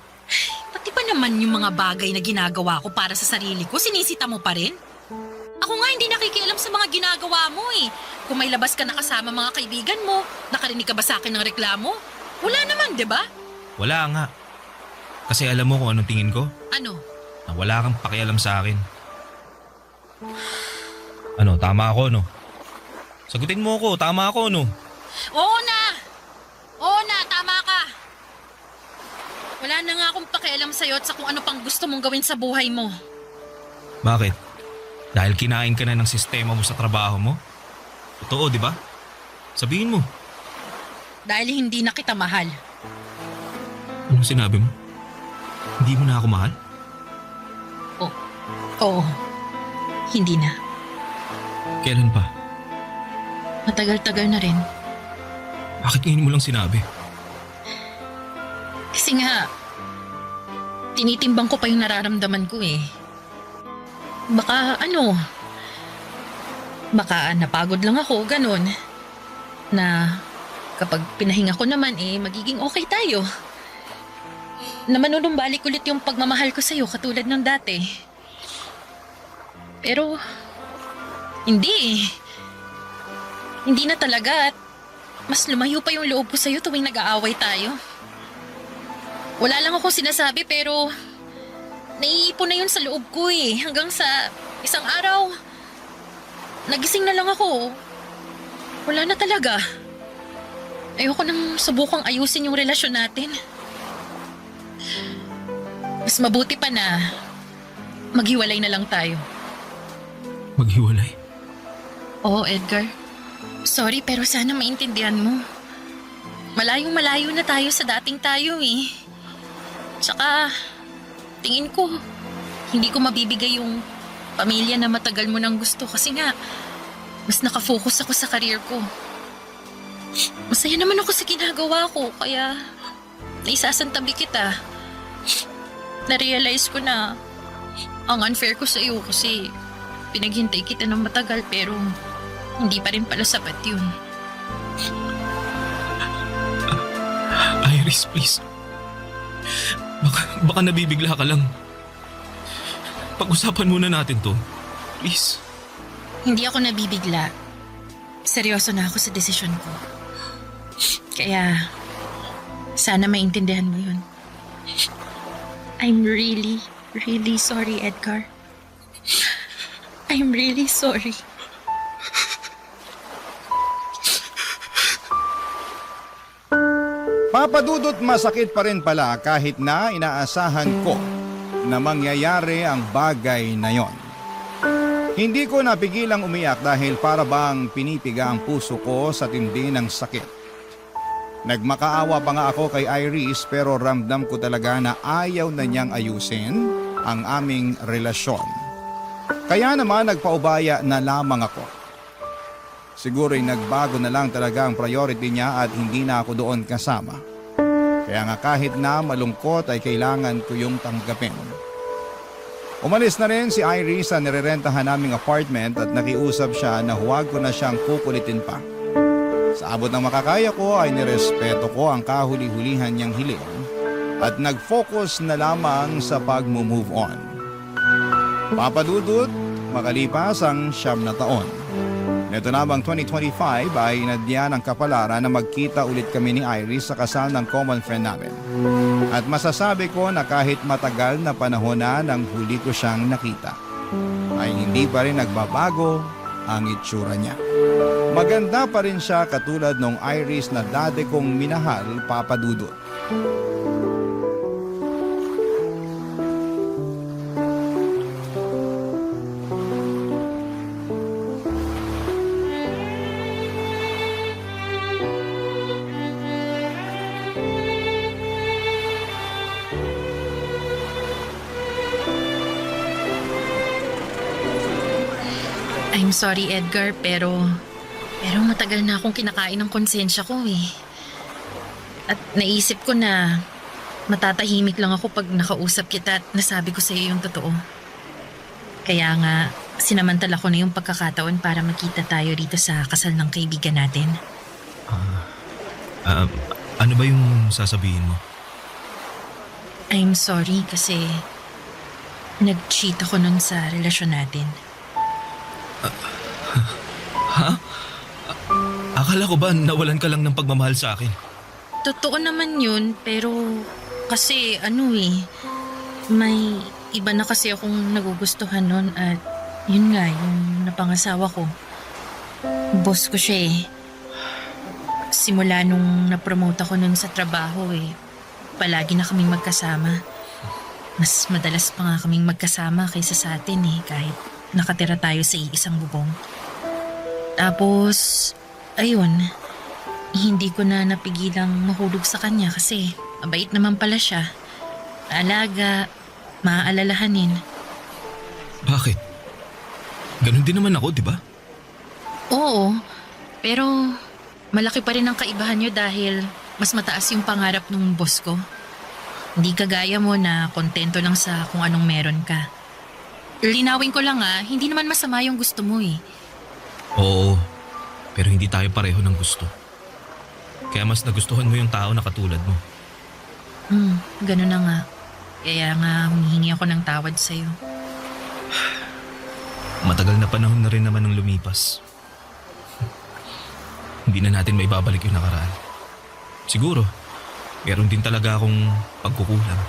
[SPEAKER 3] Pati ba naman yung mga bagay na ginagawa ko para sa sarili ko, sinisita mo pa rin? Ako nga hindi nakikialam sa mga ginagawa mo eh. Kung may labas ka na kasama mga kaibigan mo, nakarinig ka ba sa akin ng reklamo? Wala naman, di ba?
[SPEAKER 2] Wala nga. Kasi alam mo kung anong tingin ko?
[SPEAKER 3] Ano?
[SPEAKER 2] Na wala kang pakialam sa akin. Ano, tama ako, no? Sagutin mo ako, tama ako, no?
[SPEAKER 3] Oo na! Oo na, tama ka! Wala na nga akong pakialam sa'yo at sa kung ano pang gusto mong gawin sa buhay mo.
[SPEAKER 2] Bakit? Dahil kinain ka na ng sistema mo sa trabaho mo? Totoo, di ba? Sabihin mo.
[SPEAKER 3] Dahil hindi na kita mahal.
[SPEAKER 2] Anong sinabi mo? Hindi mo na ako mahal?
[SPEAKER 3] Oo. Hindi na.
[SPEAKER 2] Kailan pa?
[SPEAKER 3] Matagal-tagal na rin.
[SPEAKER 2] Bakit ngayon mo lang sinabi?
[SPEAKER 3] Kasi nga, tinitimbang ko pa yung nararamdaman ko eh. Baka napagod lang ako, ganun. Na kapag pinahinga ko naman magiging okay tayo. Na manunumbalik ulit yung pagmamahal ko sa'yo katulad ng dati. Pero, hindi eh. Hindi na talaga at mas lumayo pa yung loob ko sa'yo tuwing nag-aaway tayo. Wala lang akong sinasabi pero naiipon na yun sa loob ko eh. Hanggang sa isang araw, nagising na lang ako. Wala na talaga. Ayoko nang subukang ayusin yung relasyon natin. Mas mabuti pa na maghiwalay na lang tayo.
[SPEAKER 2] Maghiwalay?
[SPEAKER 3] Oo, Edgar. Sorry pero sana maintindihan mo. Malayong-malayo na tayo sa dating tayo eh. Tsaka, tingin ko, hindi ko mabibigay yung pamilya na matagal mo nang gusto kasi nga, mas nakafocus ako sa career ko. Masaya naman ako sa ginagawa ko kaya naisasantabi kita. Na-realize ko na ang unfair ko sa iyo kasi pinaghintay kita ng matagal pero hindi pa rin pala sapat yun.
[SPEAKER 2] Iris, please. Baka nabibigla ka lang. Pag-usapan muna natin to. Please.
[SPEAKER 3] Hindi ako nabibigla. Seryoso na ako sa desisyon ko. Kaya, sana maintindihan mo yun. I'm really, really sorry, Edgar. I'm really sorry.
[SPEAKER 1] Papadudot masakit pa rin pala kahit na inaasahan ko na mangyayari ang bagay na yon. Hindi ko napigilang umiyak dahil para bang pinipiga ang puso ko sa tindi ng sakit. Nagmakaawa pa nga ako kay Iris pero ramdam ko talaga na ayaw na niyang ayusin ang aming relasyon. Kaya naman nagpaubaya na lamang ako. Siguro'y nagbago na lang talaga ang priority niya at hindi na ako doon kasama. Kaya nga kahit na malungkot ay kailangan ko yung tanggapin. Umalis na rin si Iris sa nirerentahan naming apartment at nakiusap siya na huwag ko na siyang kukulitin pa. Sa abot ng makakaya ko ay nirespeto ko ang kahuli-hulihan niyang hiling at nag-focus na lamang sa pag-move on. Papa Dudut, makalipas ang 9 na taon. Neto namang 2025 ay inadya ng kapalaran na magkita ulit kami ni Iris sa kasal ng common friend namin. At masasabi ko na kahit matagal na panahon na nang huli ko siyang nakita, ay hindi pa rin nagbabago ang itsura niya. Maganda pa rin siya katulad ng Iris na dati kong minahal, Papa Dudut.
[SPEAKER 3] I'm sorry, Edgar, pero matagal na akong kinakain ng konsensya ko eh. At naisip ko na matatahimik lang ako pag nakausap kita at nasabi ko sa iyo yung totoo. Kaya nga, sinamantala ko na yung pagkakataon para makita tayo rito sa kasal ng kaibigan natin.
[SPEAKER 2] Ano ba yung sasabihin mo?
[SPEAKER 3] I'm sorry kasi nag-cheat ako nun sa relasyon natin.
[SPEAKER 2] Ha? Akala ko ba nawalan ka lang ng pagmamahal sa akin?
[SPEAKER 3] Totoo naman yun, pero kasi may iba na kasi akong nagugustuhan nun at yun nga, yung napangasawa ko. Boss ko siya eh. Simula nung napromote ako nun sa trabaho palagi na kaming magkasama. Mas madalas pa nga kaming magkasama kaysa sa atin kahit nakatira tayo sa iisang bubong. Tapos, ayun, hindi ko na napigilang mahulog sa kanya kasi mabait naman pala siya. Alaga, maaalalahanin.
[SPEAKER 2] Bakit? Ganon din naman ako, di ba?
[SPEAKER 3] Oo, pero malaki pa rin ang kaibahan niyo dahil mas mataas yung pangarap ng boss ko. Hindi kagaya mo na kontento lang sa kung anong meron ka. Linawin ko lang hindi naman masama yung gusto mo
[SPEAKER 2] Oo, pero hindi tayo pareho ng gusto. Kaya mas nagustuhan mo yung tao na katulad mo.
[SPEAKER 3] Ganun na nga. Kaya nga humihingi ako ng tawad sa'yo.
[SPEAKER 2] Matagal na panahon na rin naman ng lumipas. Hindi na natin maibabalik yung nakaraan. Siguro, meron din talaga akong pagkukulang.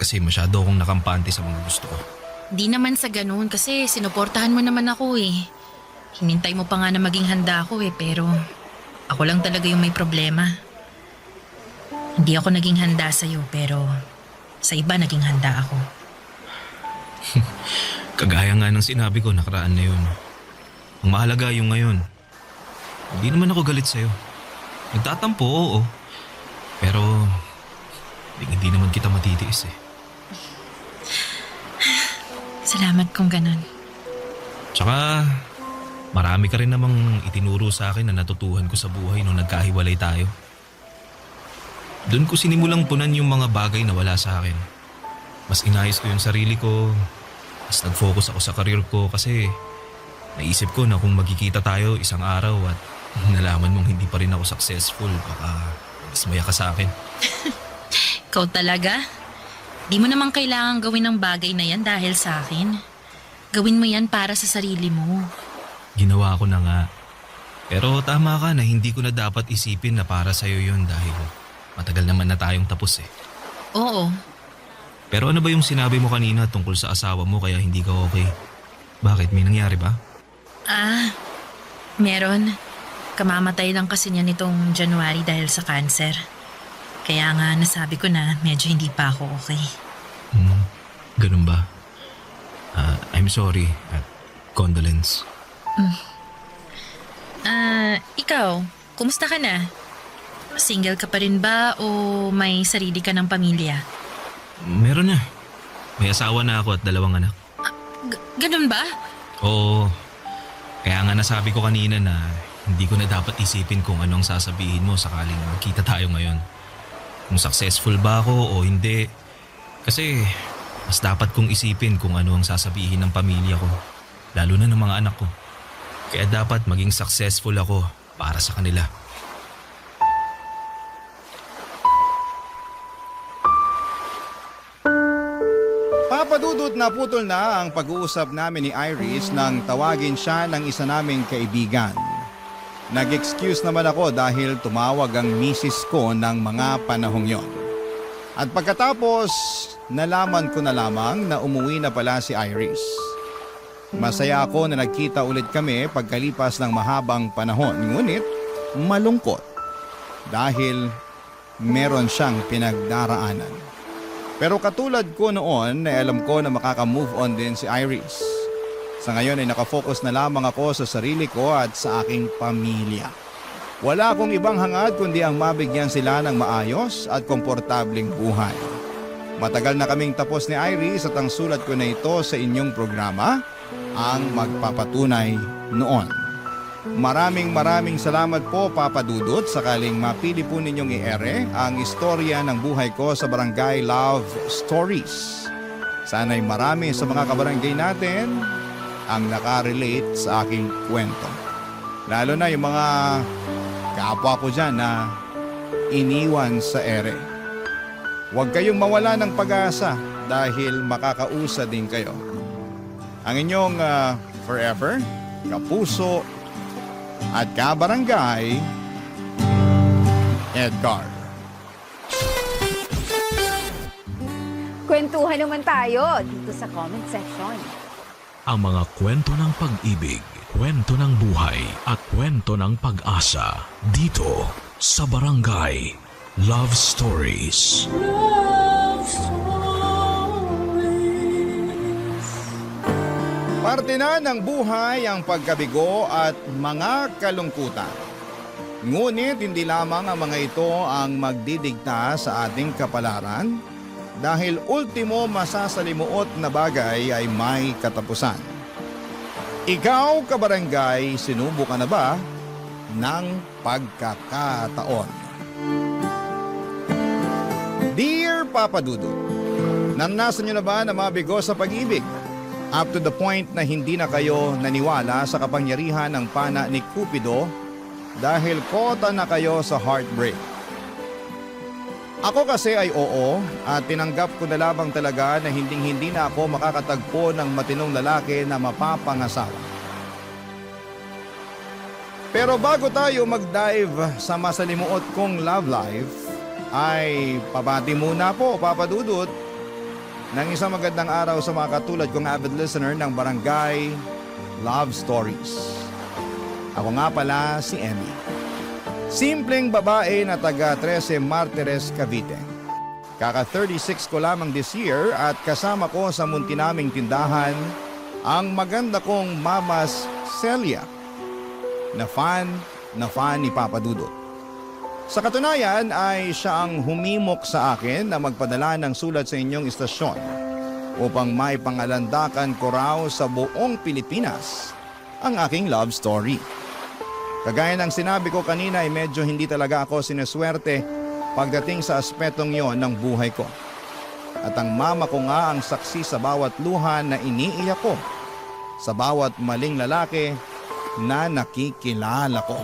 [SPEAKER 2] Kasi masyado akong nakampante sa mga gusto ko.
[SPEAKER 3] Di naman sa ganun kasi sinuportahan mo naman ako Hinintay mo pa nga na maging handa ako pero ako lang talaga yung may problema. Hindi ako naging handa sa'yo pero sa iba naging handa ako.
[SPEAKER 2] Kagaya nga ng sinabi ko nakaraan na yun. Ang mahalaga yung ngayon. Hindi naman ako galit sa'yo. Nagtatampo, oo. Pero hindi naman kita matitiis
[SPEAKER 3] Salamat kung ganun.
[SPEAKER 2] Tsaka marami ka rin namang itinuro sa akin na natutuhan ko sa buhay nung nagkahiwalay tayo. Doon ko sinimulang punan yung mga bagay na wala sa akin. Mas inayos ko yung sarili ko. Mas nag-focus ako sa career ko kasi naisip ko na kung magkikita tayo isang araw at nalaman mong hindi pa rin ako successful, baka ismaya ka sa akin.
[SPEAKER 3] Ikaw talaga? Di mo naman kailangan gawin ang bagay na yan dahil sa akin. Gawin mo yan para sa sarili mo.
[SPEAKER 2] Ginawa ko na nga. Pero tama ka na hindi ko na dapat isipin na para sa'yo yun dahil matagal naman na tayong tapos
[SPEAKER 3] Oo.
[SPEAKER 2] Pero ano ba yung sinabi mo kanina tungkol sa asawa mo kaya hindi ka okay? Bakit? May nangyari ba?
[SPEAKER 3] Meron. Kamamatay lang kasi niya nitong January dahil sa cancer. Kaya nga nasabi ko na medyo hindi pa ako okay.
[SPEAKER 2] Ganun ba? I'm sorry at condolence.
[SPEAKER 3] Ikaw, kumusta ka na? Single ka pa rin ba o may sarili ka ng pamilya?
[SPEAKER 2] Meron na. May asawa na ako at 2 anak.
[SPEAKER 3] Ganun ba?
[SPEAKER 2] Oo. Kaya nga nasabi ko kanina na hindi ko na dapat isipin kung ano ang sasabihin mo sakaling magkita tayo ngayon. Kung successful ba ako o hindi. Kasi mas dapat kong isipin kung ano ang sasabihin ng pamilya ko. Lalo na ng mga anak ko. Kaya dapat maging successful ako para sa kanila.
[SPEAKER 1] Papadudot na putol na ang pag-uusap namin ni Iris nang tawagin siya ng isa naming kaibigan. Nag-excuse naman ako dahil tumawag ang misis ko ng mga panahong yon. At pagkatapos, nalaman ko na lamang na umuwi na pala si Iris. Masaya ako na nagkita ulit kami pagkalipas ng mahabang panahon, ngunit malungkot dahil meron siyang pinagdaraanan. Pero katulad ko noon, alam ko na makaka-move on din si Iris. Sa ngayon ay nakafocus na lamang ako sa sarili ko at sa aking pamilya. Wala akong ibang hangad kundi ang mabigyan sila ng maayos at komportabling buhay. Matagal na kaming tapos ni Iris at ang sulat ko na ito sa inyong programa ang magpapatunay noon. Maraming salamat po Papa Dudut, sakaling mapili po ninyong i-ere ang istorya ng buhay ko sa Barangay Love Stories. Sana'y marami sa mga kabarangay natin ang nakarelate sa aking kwento. Lalo na yung mga kapwa ko dyan na iniwan sa ere. Huwag kayong mawala ng pag-asa dahil makakausa din kayo. Ang inyong forever, kapuso, at kabarangay, Edgar.
[SPEAKER 5] Kwentuhan naman tayo dito sa comment section.
[SPEAKER 4] Ang mga kwento ng pag-ibig, kwento ng buhay, at kwento ng pag-asa dito sa Barangay Love Stories.
[SPEAKER 1] Parte na ng buhay ang pagkabigo at mga kalungkutan. Ngunit hindi lamang ang mga ito ang magdidikta sa ating kapalaran dahil ultimo masasalimuot na bagay ay may katapusan. Ikaw, kabarangay, sinubukan na ba ng pagkakataon? Dear Papa Dudut, naranasan niyo na ba na mabigo sa pag-ibig? Up to the point na hindi na kayo naniwala sa kapangyarihan ng pana ni Cupido dahil kota na kayo sa heartbreak. Ako kasi ay oo at tinanggap ko na lamang talaga na hindi na ako makakatagpo ng matinong lalaki na mapapangasawa. Pero bago tayo mag-dive sa masalimuot kong love life, ay pabati muna po Papa Dudut ng isang magandang araw sa mga katulad kong avid listener ng Barangay Love Stories. Ako nga pala si Emmy. Simpleng babae na taga 13 Martires, Cavite. Kaka 36 ko lamang this year at kasama ko sa munti naming tindahan ang maganda kong Mamas Celia na fan ni Papa Dudut. Sa katunayan ay siya ang humimok sa akin na magpadala ng sulat sa inyong istasyon upang maipangalandakan ko raw sa buong Pilipinas ang aking love story. Kagaya ng sinabi ko kanina ay medyo hindi talaga ako sineswerte pagdating sa aspetong yon ng buhay ko. At ang mama ko nga ang saksi sa bawat luha na iniiyak ko, sa bawat maling lalaki na nakikilala ko.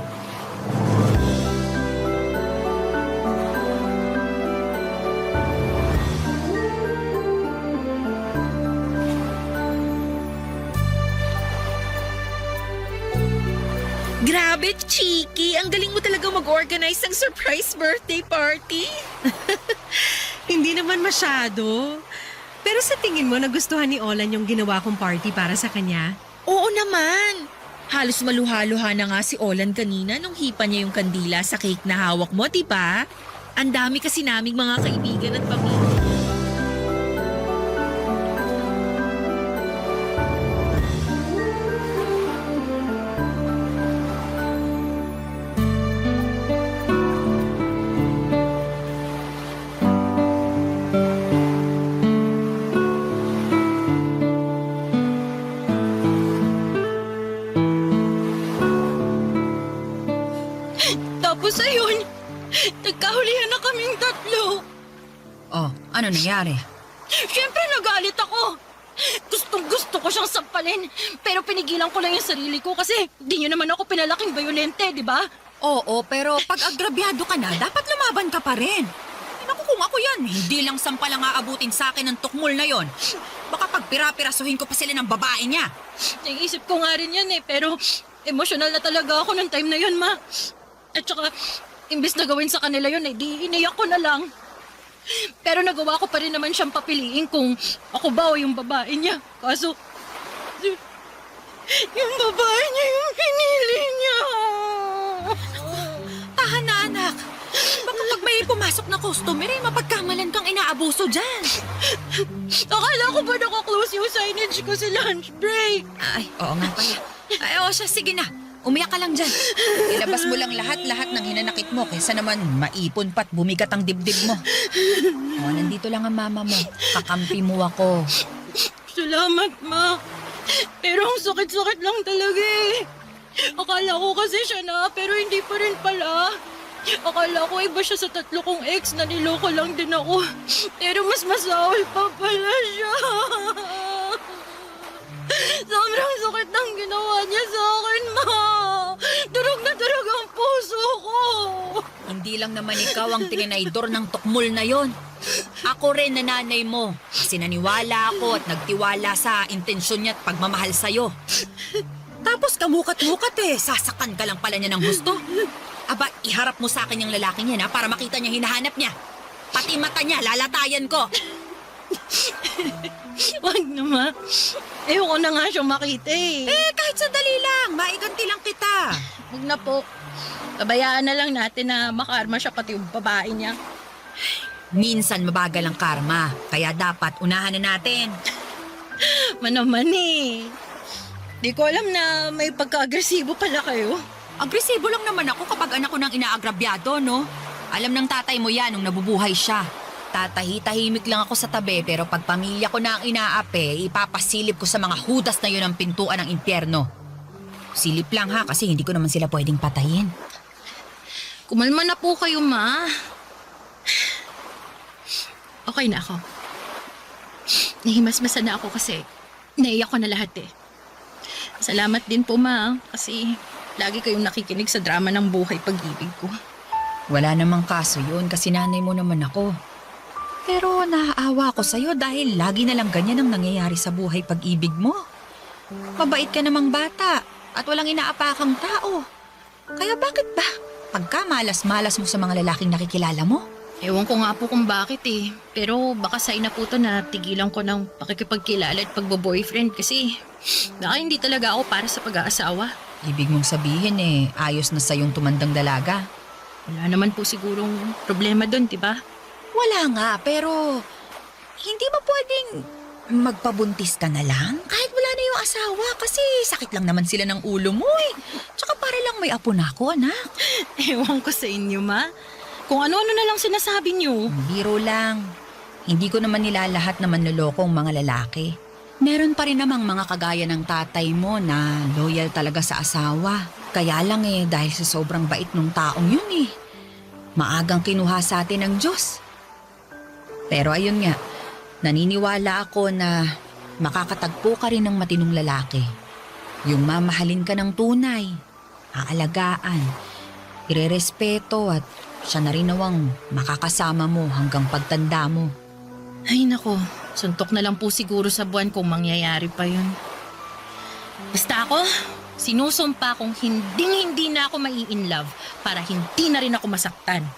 [SPEAKER 3] Grabe, Chiki! Ang galing mo talaga mag-organize ng surprise birthday party.
[SPEAKER 6] Hindi naman masyado. Pero sa tingin mo, nagustuhan ni Olan yung ginawa kong party para sa kanya?
[SPEAKER 3] Oo naman. Halos maluha-luha na nga si Olan kanina nung hipa niya yung kandila sa cake na hawak mo, diba? Ang dami kasi naming mga kaibigan at pamilya. Tapos ayun, nagkahulihan na kaming tatlo.
[SPEAKER 7] Oh, ano nangyari?
[SPEAKER 3] Siyempre nagalit ako. Gustong-gusto ko siyang sampalin. Pero pinigilan ko lang yung sarili ko kasi di niyo naman ako pinalaking bayolente, di ba?
[SPEAKER 7] Oo, pero pag agrabyado ka na, dapat lumaban ka pa rin. Naku, kung ako yan, hindi lang sampal ang aabutin sa akin ng tukmol na yon. Baka pagpira-pirasuhin ko pa sila ng babae niya.
[SPEAKER 3] Naisip ko nga rin yan pero emosyonal na talaga ako nung time na yun, ma. At saka, imbis na gawin sa kanila yun, di iniyak ko na lang. Pero nagawa ko pa rin naman siyang papiliin kung ako ba o yung babae niya. Kaso, yung babae niya yung pinili niya.
[SPEAKER 7] Tahan na, anak. Baka pag may pumasok na customer, mapagkamalan kang inaabuso dyan.
[SPEAKER 3] Akala ko ba naka-close yung signage ko sa lunch break?
[SPEAKER 7] Ay, oo nga pala. Ay, oo siya, sige na. Umiyak ka lang dyan. Ilabas mo lang lahat-lahat ng hinanakit mo kaysa naman maipon pa't bumigat ang dibdib mo. O, nandito lang ang mama mo. Kakampi mo ako.
[SPEAKER 3] Salamat, ma. Pero ang sakit-sakit lang talaga Akala ko kasi siya na, pero hindi pa rin pala. Akala ko iba siya sa 3 kong ex na niloko lang din ako. Pero mas masawal pa pala siya. Sobrang sakit ng ginawa niya sa akin, ma. Durog na durog ang puso ko.
[SPEAKER 7] Hindi lang naman ikaw ang tininaydor ng tukmol na yon. Ako rin na nanay mo. Kasi naniwala ako at nagtiwala sa intensyon niya at pagmamahal sa'yo. Tapos kamukat-mukat sasakan ka lang pala niya ng gusto. Aba, iharap mo sa akin yung lalaking yan para makita niya hinahanap niya. Pati mata niya, lalatayan ko.
[SPEAKER 3] Wag na, ma. Ayoko na nga siyang makita
[SPEAKER 7] Kahit sandali lang, maiganti lang kita.
[SPEAKER 3] Wag na po. Pabayaan na lang natin na makarma siya pati yung babae niya.
[SPEAKER 7] Minsan mabagal ang karma, kaya dapat unahan na natin.
[SPEAKER 3] Manaman Di ko alam na may pagka-agresibo pala kayo.
[SPEAKER 7] Agresibo lang naman ako kapag anak ko nang inaagrabyado, no? Alam ng tatay mo yan nung nabubuhay siya. Tatahi-tahimik lang ako sa tabi pero pag pamilya ko na ang inaape, ipapasilip ko sa mga hudas na yun ang pintuan ng impyerno. Silip lang ha kasi hindi ko naman sila pwedeng patayin.
[SPEAKER 3] Kumalma na po kayo, ma. Okay na ako. Nahimasmasan na ako kasi naiyak ko na lahat Salamat din po, ma. Kasi lagi kayong nakikinig sa drama ng buhay pag-ibig ko.
[SPEAKER 7] Wala namang kaso yun kasi nanay mo naman ako. Pero naaawa ko sa'yo dahil lagi na lang ganyan ang nangyayari sa buhay pag-ibig mo. Mabait ka namang bata at walang inaapakang tao. Kaya bakit ba? Pagka malas-malas mo sa mga lalaking nakikilala mo?
[SPEAKER 3] Ewan ko nga po kung bakit Pero baka sa ina po to na tigilan ko ng pakikipagkilala at pagbo-boyfriend kasi baka hindi talaga ako para sa pag-aasawa.
[SPEAKER 7] Ibig mong sabihin ayos na sa'yong tumandang dalaga.
[SPEAKER 3] Wala naman po sigurong problema doon, diba?
[SPEAKER 7] Wala nga, pero hindi ba pwedeng magpabuntis ka na lang? Kahit wala na yung asawa kasi sakit lang naman sila ng ulo mo Tsaka para lang may apo na ako, anak.
[SPEAKER 3] Ewan ko sa inyo, ma. Kung ano-ano na lang sinasabi niyo.
[SPEAKER 7] Biro lang. Hindi ko naman nilalahat na manlolokong mga lalaki. Meron pa rin namang mga kagaya ng tatay mo na loyal talaga sa asawa. Kaya lang dahil sa sobrang bait ng taong yun maagang kinuha sa atin ng Diyos. Pero ayun nga, naniniwala ako na makakatagpo ka rin ng matinong lalaki. Yung mamahalin ka ng tunay, aalagaan, irerespeto at siya na rin nawang makakasama mo hanggang pagtanda mo.
[SPEAKER 3] Ay nako, suntok na lang po siguro sa buwan kung mangyayari pa yun. Basta ako, sinusumpa kong hindi na ako mai-inlove para hindi na rin ako masaktan.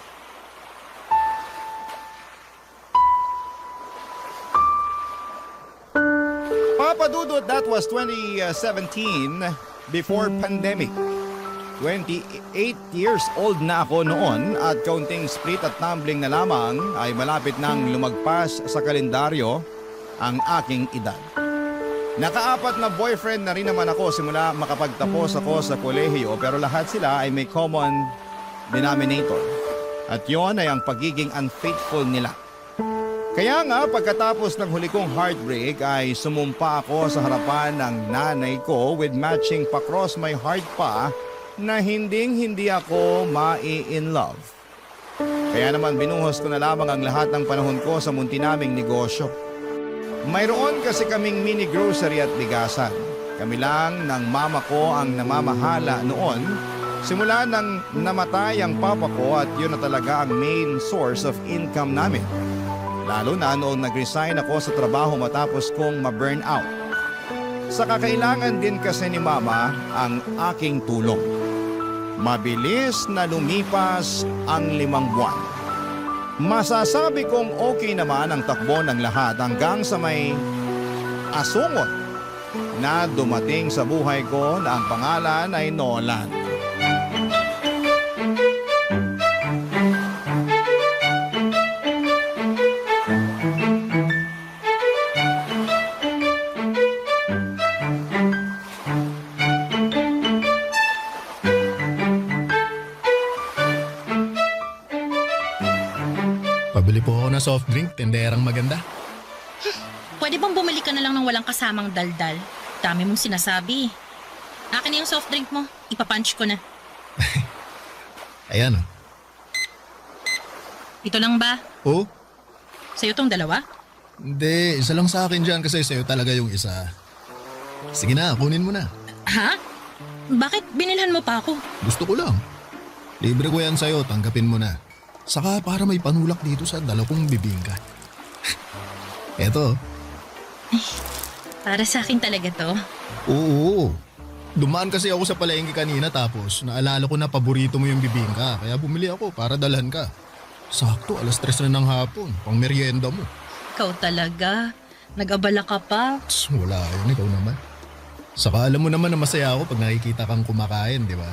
[SPEAKER 1] Papa Dudut, that was 2017 before pandemic. 28 years old na ako noon at counting split at tumbling na lamang ay malapit nang lumagpas sa kalendaryo ang aking edad. Naka-4 na boyfriend na rin naman ako simula makapagtapos ako sa kolehiyo pero lahat sila ay may common denominator. At yon ay ang pagiging unfaithful nila. Kaya nga pagkatapos ng huli kong heartbreak ay sumumpa ako sa harapan ng nanay ko with matching pa-cross my heart pa na hindi ako mai-in love. Kaya naman binuhos ko na lamang ang lahat ng panahon ko sa munti naming negosyo. Mayroon kasi kaming mini grocery at bigasan. Kami lang ng mama ko ang namamahala noon simula nang namatay ang papa ko at yun na talaga ang main source of income namin. Lalo na noong nag-resign ako sa trabaho matapos kong ma-burn out. Sa kakailangan din kasi ni Mama ang aking tulong. Mabilis na lumipas ang 5 buwan. Masasabi kong okay naman ang takbo ng lahat hanggang sa may asungot na dumating sa buhay ko na ang pangalan ay Nolan.
[SPEAKER 8] Pabili po ako ng soft drink, tenderang maganda.
[SPEAKER 3] Pwede bang bumili ka na lang ng walang kasamang daldal? Dami mong sinasabi. Akin na yung soft drink mo. Ipapunch ko na.
[SPEAKER 8] Ayan
[SPEAKER 3] Ito lang ba?
[SPEAKER 8] oh.
[SPEAKER 3] Sa'yo tong dalawa?
[SPEAKER 8] Hindi, isa lang sa akin dyan kasi sa'yo talaga yung isa. Sige na, kunin mo na.
[SPEAKER 3] Ha? Bakit binilhan mo pa ako?
[SPEAKER 8] Gusto ko lang. Libre ko yan sa'yo, tanggapin mo na. Saka para may panulak dito sa dalawang bibingka. Eto.
[SPEAKER 3] Para sa akin talaga to.
[SPEAKER 8] Oo. Dumaan kasi ako sa palengke kanina tapos naalala ko na paborito mo yung bibingka. Kaya bumili ako para dalhan ka. Sakto, 3:00 na ng hapon. Pang merienda mo.
[SPEAKER 3] Ikaw talaga. Nag-abala ka pa.
[SPEAKER 8] Tss, wala yun, ikaw naman. Saka alam mo naman na masaya ako pag nakikita kang kumakain, di ba?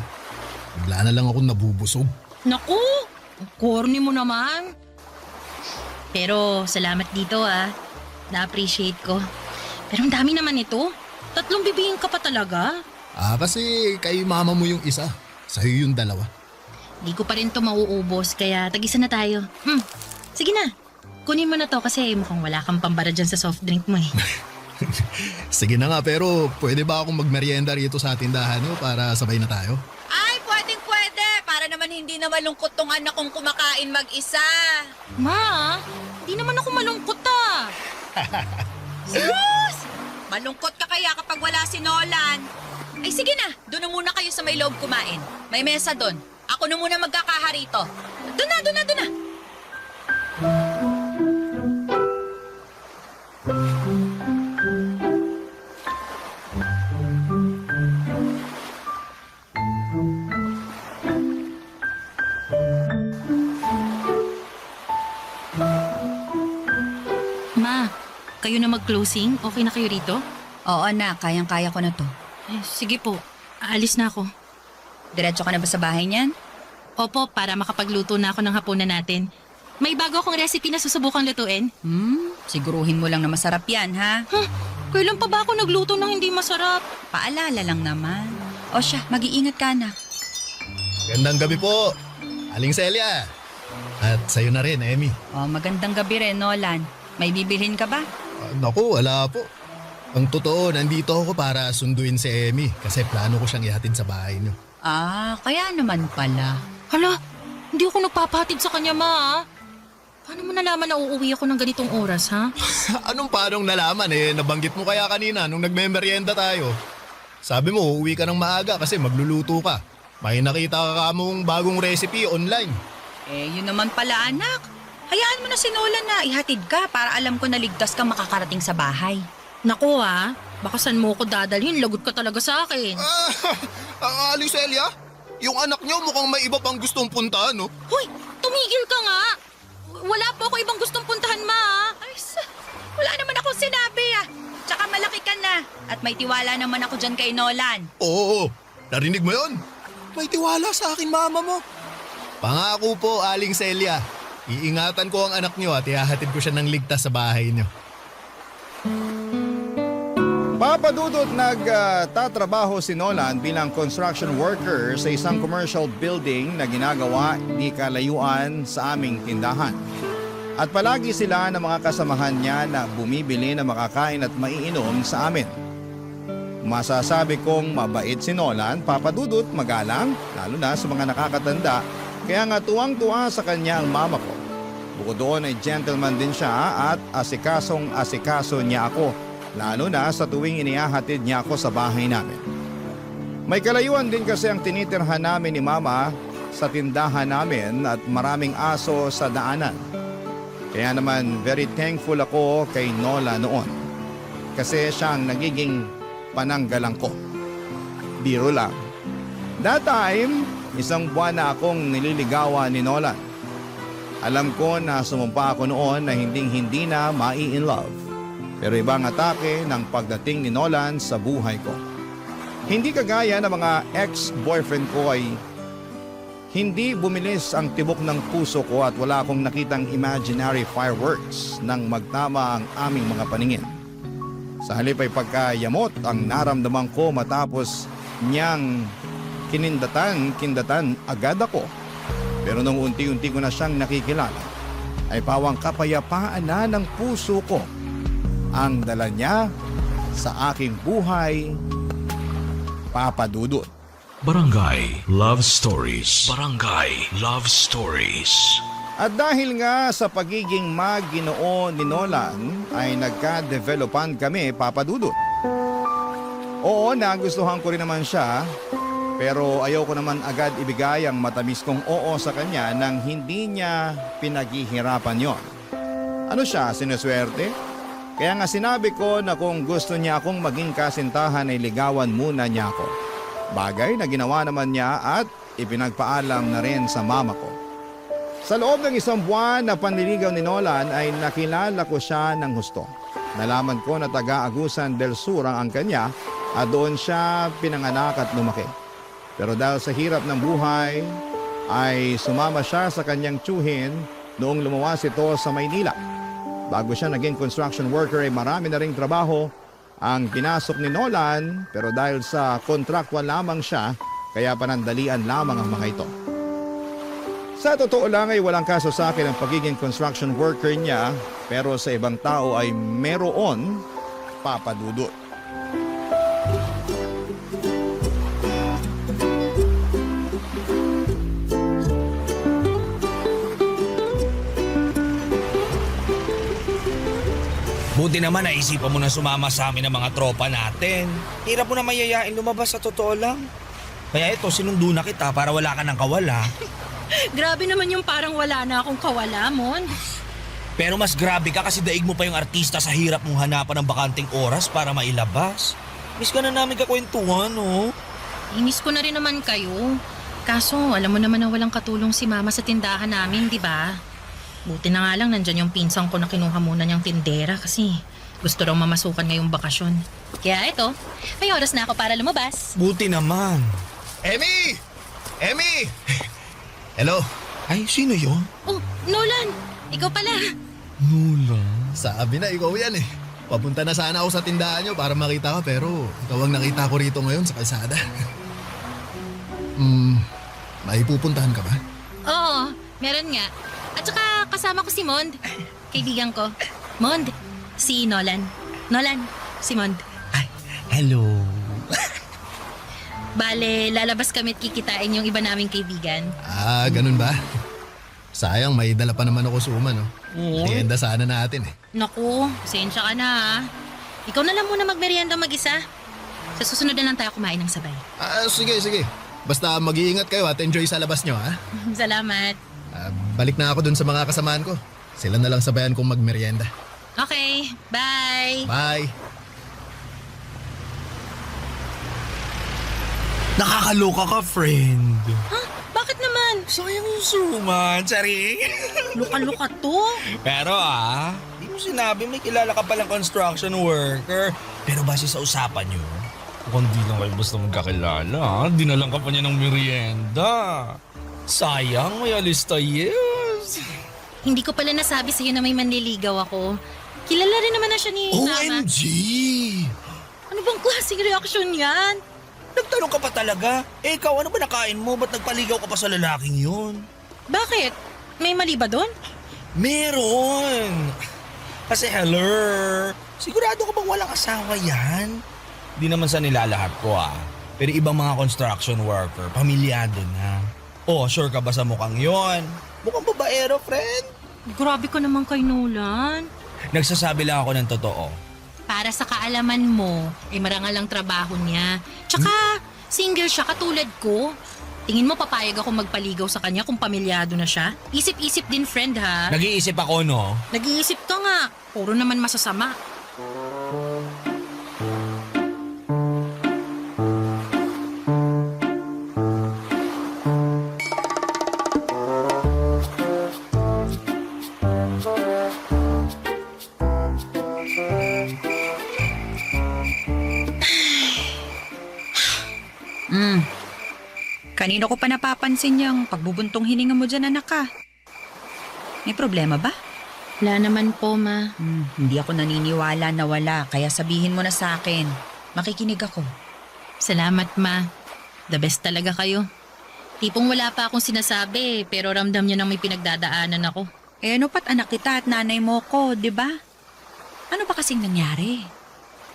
[SPEAKER 8] Bigla na lang ako nabubusog.
[SPEAKER 3] Naku! Ang corny mo naman. Pero salamat dito Na-appreciate ko. Pero ang dami naman ito. 3 bibingin ka pa talaga.
[SPEAKER 8] Kasi kay mama mo yung isa. Sa'yo yung 2.
[SPEAKER 3] Di ko pa rin to mauubos kaya tag-isa na tayo. Sige na. Kunin mo na to kasi mukhang wala kang pambara dyan sa soft drink mo
[SPEAKER 8] Sige na nga, pero pwede ba akong magmerienda rito sa tindahan nyo para sabay na tayo?
[SPEAKER 7] Ay, pwede. Para naman hindi na malungkot tong anak kong kumakain mag-isa.
[SPEAKER 3] Ma, di naman ako malungkot
[SPEAKER 7] Sus! Malungkot ka kaya kapag wala si Nolan. Ay sige na, doon na muna kayo sa may loob kumain. May mesa doon. Ako na muna magkakaha rito. Doon na.
[SPEAKER 3] Ma, kayo na mag-closing? Okay na kayo rito?
[SPEAKER 7] Oo na, kayang-kaya ko na to.
[SPEAKER 3] Sige po, aalis na ako.
[SPEAKER 7] Diretso ka na ba sa bahay niyan?
[SPEAKER 3] Opo, para makapagluto na ako ng hapunan natin. May bago akong recipe na susubukang lutuin.
[SPEAKER 7] Siguruhin mo lang na masarap yan, ha?
[SPEAKER 3] Kailan pa ba ako nagluto ng hindi masarap?
[SPEAKER 7] Paalala lang naman. O siya, mag-iingat ka na.
[SPEAKER 8] Gandang gabi po, Aling Celia. At sa'yo na rin, Emmy.
[SPEAKER 7] O, magandang gabi rin, Nolan. May bibilhin ka ba?
[SPEAKER 8] Naku, wala po. Ang totoo, nandito ako para sunduin si Emmy kasi plano ko siyang ihatid sa bahay niyo.
[SPEAKER 7] Kaya naman pala.
[SPEAKER 3] Hala, hindi ako nagpapahatid sa kanya, ma. Paano mo nalaman na uuwi ako ng ganitong oras, ha?
[SPEAKER 8] Anong paanong nalaman nabanggit mo kaya kanina nung nagmemeryenda tayo. Sabi mo, uuwi ka ng maaga kasi magluluto ka. May nakita ka mong bagong recipe online.
[SPEAKER 7] Yun naman pala, anak. Hayaan mo na si Nolan na ihatid ka para alam ko na ligtas ka makakarating sa bahay.
[SPEAKER 3] Naku, baka saan mo ko dadalhin? Lagot ka talaga sa akin.
[SPEAKER 8] Aling Celia, yung anak niyo mukhang may iba pang gustong puntahan, no?
[SPEAKER 3] Hoy, tumigil ka nga. Wala po ako ibang gustong puntahan, ma.
[SPEAKER 7] Wala naman akong sinabi, Tsaka malaki ka na. At may tiwala naman ako dyan kay Nolan.
[SPEAKER 8] Oo, narinig mo yon? May tiwala sa akin mama mo. Pangako po, Aling Celia. Iingatan ko ang anak niyo at ihahatid ko siya ng ligtas sa bahay niyo.
[SPEAKER 1] Papa Dudut, nagtatrabaho si Nolan bilang construction worker sa isang commercial building na ginagawa di kalayuan sa aming tindahan. At palagi sila ng mga kasamahan niya na bumibili na makakain at maiinom sa amin. Masasabi kong mabait si Nolan, Papa Dudut, magalang, lalo na sa mga nakakatanda, kaya nga tuwang-tuwa sa kanya ang mama ko. Bukod doon ay gentleman din siya at asikasong-asikaso niya ako, lalo na sa tuwing inihahatid niya ako sa bahay namin. May kalayuan din kasi ang tinitirhan namin ni Mama sa tindahan namin at maraming aso sa daanan. Kaya naman very thankful ako kay Nola noon. Kasi siya ang nagiging pananggalang ko. Biro lang. That time, isang buwan na akong nililigawan ni Nolan. Alam ko na sumumpa ako noon na hindi na mai-in love. Pero ibang atake ng pagdating ni Nolan sa buhay ko. Hindi kagaya ng mga ex-boyfriend ko ay hindi bumilis ang tibok ng puso ko at wala akong nakitang imaginary fireworks nang magtama ang aming mga paningin. Sa halip ay pagkayamot ang naramdaman ko matapos niyang kindatan agad ako. Pero nung unti-unti ko na siyang nakikilala, ay pawang kapayapaan na ng puso ko ang dala niya sa aking buhay, Papa Dudut.
[SPEAKER 4] Barangay Love Stories. Barangay Love Stories.
[SPEAKER 1] At dahil nga sa pagiging Maginoo ni Nolan ay nagka-developan kami, Papa Dudut. Oo, nagustuhan ko rin naman siya, pero ayaw ko naman agad ibigay ang matamis kong oo sa kanya nang hindi niya pinaghihirapan yon. Ano siya, sinuswerte? Kaya nga sinabi ko na kung gusto niya akong maging kasintahan ay ligawan muna niya ako. Bagay na ginawa naman niya at ipinagpaalam na rin sa mama ko. Sa loob ng isang buwan na panliligaw ni Nolan ay nakilala ko siya ng husto. Nalaman ko na taga Agusan del Sur ang kanya at doon siya pinanganak at lumaki. Pero dahil sa hirap ng buhay ay sumama siya sa kanyang tiyuhin noong lumawas ito sa Maynila. Bago siya naging construction worker ay marami na ring trabaho ang pinasok ni Nolan, pero dahil sa contractual lamang siya, kaya panandalian lamang ang mga ito. Sa totoo lang ay walang kaso sa akin ang pagiging construction worker niya, pero sa ibang tao ay meron, Papa Dudut.
[SPEAKER 2] Buti naman naisipan mo na sumama sa amin ng mga tropa natin. Hirap mo na mayayain lumabas sa totoo lang. Kaya ito, sinundo na kita para wala ka ng kawala.
[SPEAKER 3] Grabe naman yung parang wala na akong kawala, Mon.
[SPEAKER 2] Pero mas grabe ka kasi daig mo pa yung artista sa hirap mong hanapan ng bakanting oras para mailabas. Miss ka na namin kakwentuhan, no?
[SPEAKER 3] Inis ko na rin naman kayo. Kaso, alam mo naman na walang katulong si Mama sa tindahan namin, di ba? Buti na nga lang nandyan yung pinsang ko na kinuha muna niyang tindera kasi gusto raw mamasukan ngayong bakasyon. Kaya ito, may oras na ako para lumabas.
[SPEAKER 2] Buti naman.
[SPEAKER 8] Emmy! Emmy! Hello?
[SPEAKER 2] Ay, sino yun?
[SPEAKER 3] Oh, Nolan! Ikaw pala!
[SPEAKER 2] Nolan?
[SPEAKER 8] Sabi na, ikaw yan eh. Papunta na sana ako sa tindahan nyo para makita ka pero ikaw ang nakita ko rito ngayon sa kalsada. May pupuntahan ka ba?
[SPEAKER 3] Oo, meron nga. At saka kasama ko si Mond, kaibigan ko. Mond, si Nolan. Nolan, si Mond.
[SPEAKER 2] Ay, hello.
[SPEAKER 3] Bale, lalabas kami at kikitain yung iba naming kaibigan.
[SPEAKER 8] Ah, ganun ba? Sayang, may dala pa naman ako suma, no?
[SPEAKER 2] Oo.
[SPEAKER 8] Merienda sana natin eh.
[SPEAKER 3] Naku, pasensya ka na ha. Ikaw na lang muna magmerienda mag-isa. Sa susunod na lang tayo kumain ng sabay.
[SPEAKER 8] Ah, sige, sige. Basta mag-iingat kayo at enjoy sa labas nyo, ha?
[SPEAKER 3] Salamat.
[SPEAKER 8] Balik na ako dun sa mga kasamaan ko. Sila na lang sabayan kong magmerienda.
[SPEAKER 3] Okay, bye.
[SPEAKER 8] Bye!
[SPEAKER 2] Nakakaloka ka, friend.
[SPEAKER 3] Bakit naman?
[SPEAKER 2] Sayang yung suman, tsari.
[SPEAKER 3] Luka-luka to.
[SPEAKER 2] Pero di mo sinabi may kilala ka palang construction worker. Pero base sa usapan nyo, kung di lang kayo basta magkakilala, dinalang ka pa niya ng merienda. Sayang, may alista yes.
[SPEAKER 3] Hindi ko pala nasabi sa'yo na may manliligaw ako. Kilala rin naman na siya ni Mama.
[SPEAKER 2] OMG!
[SPEAKER 3] Ano bang klaseng reaksyon yan?
[SPEAKER 2] Nagtanong ka pa talaga? Eh, ikaw, ano ba nakain mo? Ba't nagpaligaw ka pa sa lalaking yun?
[SPEAKER 3] Bakit? May mali ba doon?
[SPEAKER 2] Meron! Kasi hello, sigurado ka bang walang asawa yan? Di naman sa nilalahat ko Pero ibang mga construction worker, pamilyado na. Oh, sure ka ba sa mukhang yon? Mukhang babaero, friend.
[SPEAKER 3] Grabe ka naman kay Nolan.
[SPEAKER 2] Nagsasabi lang ako ng totoo.
[SPEAKER 3] Para sa kaalaman mo, marangal ang trabaho niya. Tsaka, single siya katulad ko. Tingin mo papayag ako magpaligaw sa kanya kung pamilyado na siya? Isip-isip din, friend, ha?
[SPEAKER 2] Nag-iisip ako, no?
[SPEAKER 3] Nag-iisip ka nga. Puro naman masasama.
[SPEAKER 7] Kanino ko pa napapansin yung pagbubuntong hininga mo dyan, anak ka? May problema ba?
[SPEAKER 3] Wala naman po, ma.
[SPEAKER 7] Hindi ako naniniwala na wala, kaya sabihin mo na sa akin. Makikinig ako.
[SPEAKER 3] Salamat, ma. The best talaga kayo. Tipong wala pa akong sinasabi, pero ramdam niyo nang may pinagdadaanan ako.
[SPEAKER 7] Eh ano pat anak kita at nanay mo ko, di ba? Ano ba kasing nangyari?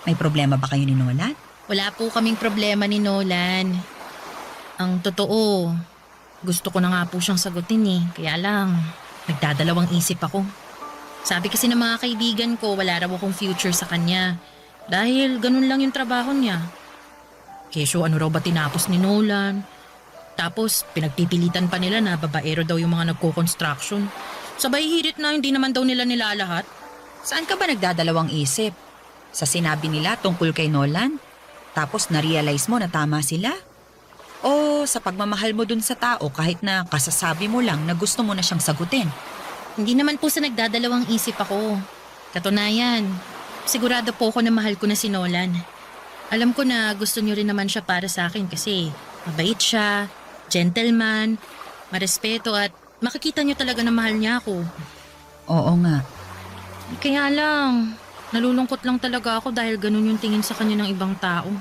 [SPEAKER 7] May problema ba kayo ni Nolan?
[SPEAKER 3] Wala po kaming problema ni Nolan. Ang totoo, gusto ko na nga po siyang sagutin eh. Kaya lang, nagdadalawang isip ako. Sabi kasi ng mga kaibigan ko, wala raw akong future sa kanya. Dahil ganun lang yung trabaho niya. Kesyo ano raw ba tinapos ni Nolan? Tapos pinagpipilitan pa nila na babaero daw yung mga nagko-construction. Sabay hirit na hindi naman daw nila nilalahat.
[SPEAKER 7] Saan ka ba nagdadalawang isip? Sa sinabi nila tungkol kay Nolan? Tapos na-realize mo na tama sila? O sa pagmamahal mo dun sa tao kahit na kasasabi mo lang na gusto mo na siyang sagutin?
[SPEAKER 3] Hindi naman po sa nagdadalawang isip ako. Katunayan, sigurado po ako na mahal ko na si Nolan. Alam ko na gusto niyo rin naman siya para sa akin kasi mabait siya, gentleman, marespeto at makikita niyo talaga na mahal niya ako.
[SPEAKER 7] Oo nga.
[SPEAKER 3] Kaya lang, nalulungkot lang talaga ako dahil ganun yung tingin sa kanya ng ibang tao.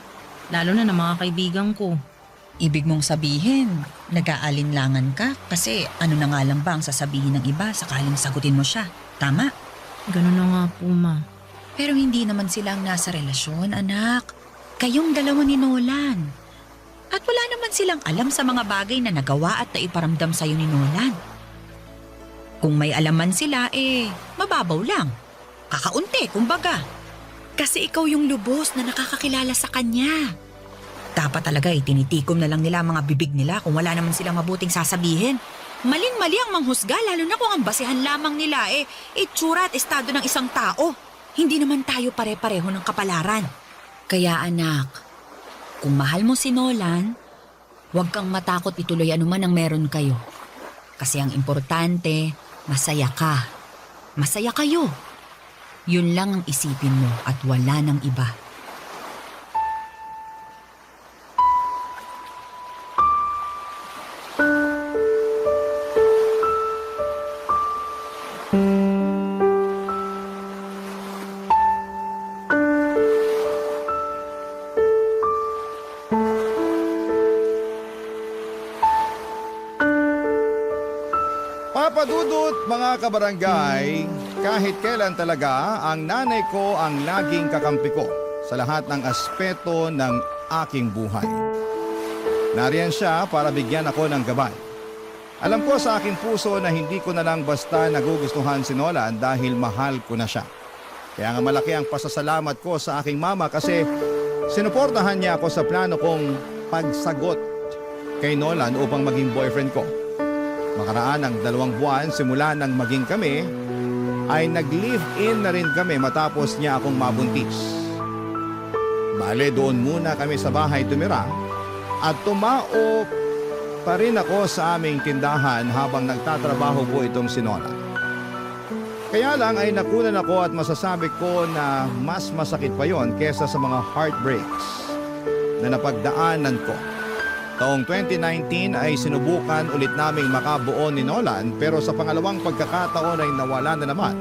[SPEAKER 3] Lalo na ng mga kaibigan ko.
[SPEAKER 7] Ibig mong sabihin, nag-aalinlangan ka kasi ano na nga lang ba ang sasabihin ng iba sakaling sagutin mo siya. Tama?
[SPEAKER 3] Ganun na nga po, ma.
[SPEAKER 7] Pero hindi naman silang nasa relasyon, anak. Kayong dalawa ni Nolan. At wala naman silang alam sa mga bagay na nagawa at naiparamdam sa'yo ni Nolan. Kung may alaman sila, mababaw lang. Kakaunti, kumbaga. Kasi ikaw yung lubos na nakakakilala sa kanya. Dapat talaga tinitikom na lang nila ang mga bibig nila kung wala naman silang mabuting sasabihin. Maling-mali ang manghusga lalo na kung ang basihan lamang nila itsura at estado ng isang tao. Hindi naman tayo pare-pareho ng kapalaran. Kaya anak, kung mahal mo si Nolan, huwag kang matakot ituloy anuman ang meron kayo. Kasi ang importante, masaya ka. Masaya kayo. Yun lang ang isipin mo at wala ng iba.
[SPEAKER 1] Papa Dudut, mga kabarangay, kahit kailan talaga ang nanay ko ang laging kakampi ko sa lahat ng aspeto ng aking buhay. Nariyan siya para bigyan ako ng gabay. Alam ko sa aking puso na hindi ko na lang basta nagugustuhan si Nolan dahil mahal ko na siya. Kaya nga malaki ang pasasalamat ko sa aking mama kasi sinuportahan niya ako sa plano kong pagsagot kay Nolan upang maging boyfriend ko. Makaraan ng 2 buwan simula nang maging kami, ay nag-live-in na rin kami matapos niya akong mabuntis. Bale, doon muna kami sa bahay tumira at tumao pa rin ako sa aming tindahan habang nagtatrabaho po itong si Nolan. Kaya lang ay nakunan ako at masasabi ko na mas masakit pa yon kesa sa mga heartbreaks na napagdaanan ko. Taong 2019 ay sinubukan ulit naming makabuo ni Nolan pero sa pangalawang pagkakataon ay nawala na naman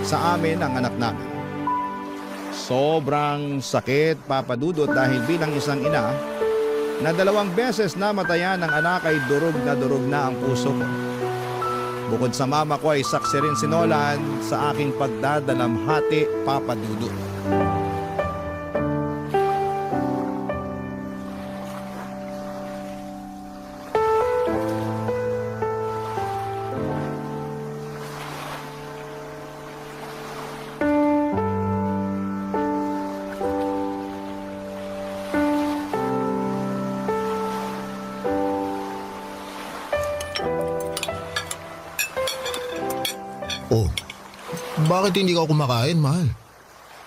[SPEAKER 1] sa amin ang anak namin. Sobrang sakit, Papa Dudut, dahil bilang isang ina na 2 beses namatayan ng anak ay durog na ang puso ko. Bukod sa mama ko ay saksi rin si Nolan sa aking pagdadalamhati, Papa Dudut.
[SPEAKER 8] Oh, bakit hindi ka kumakain, mahal?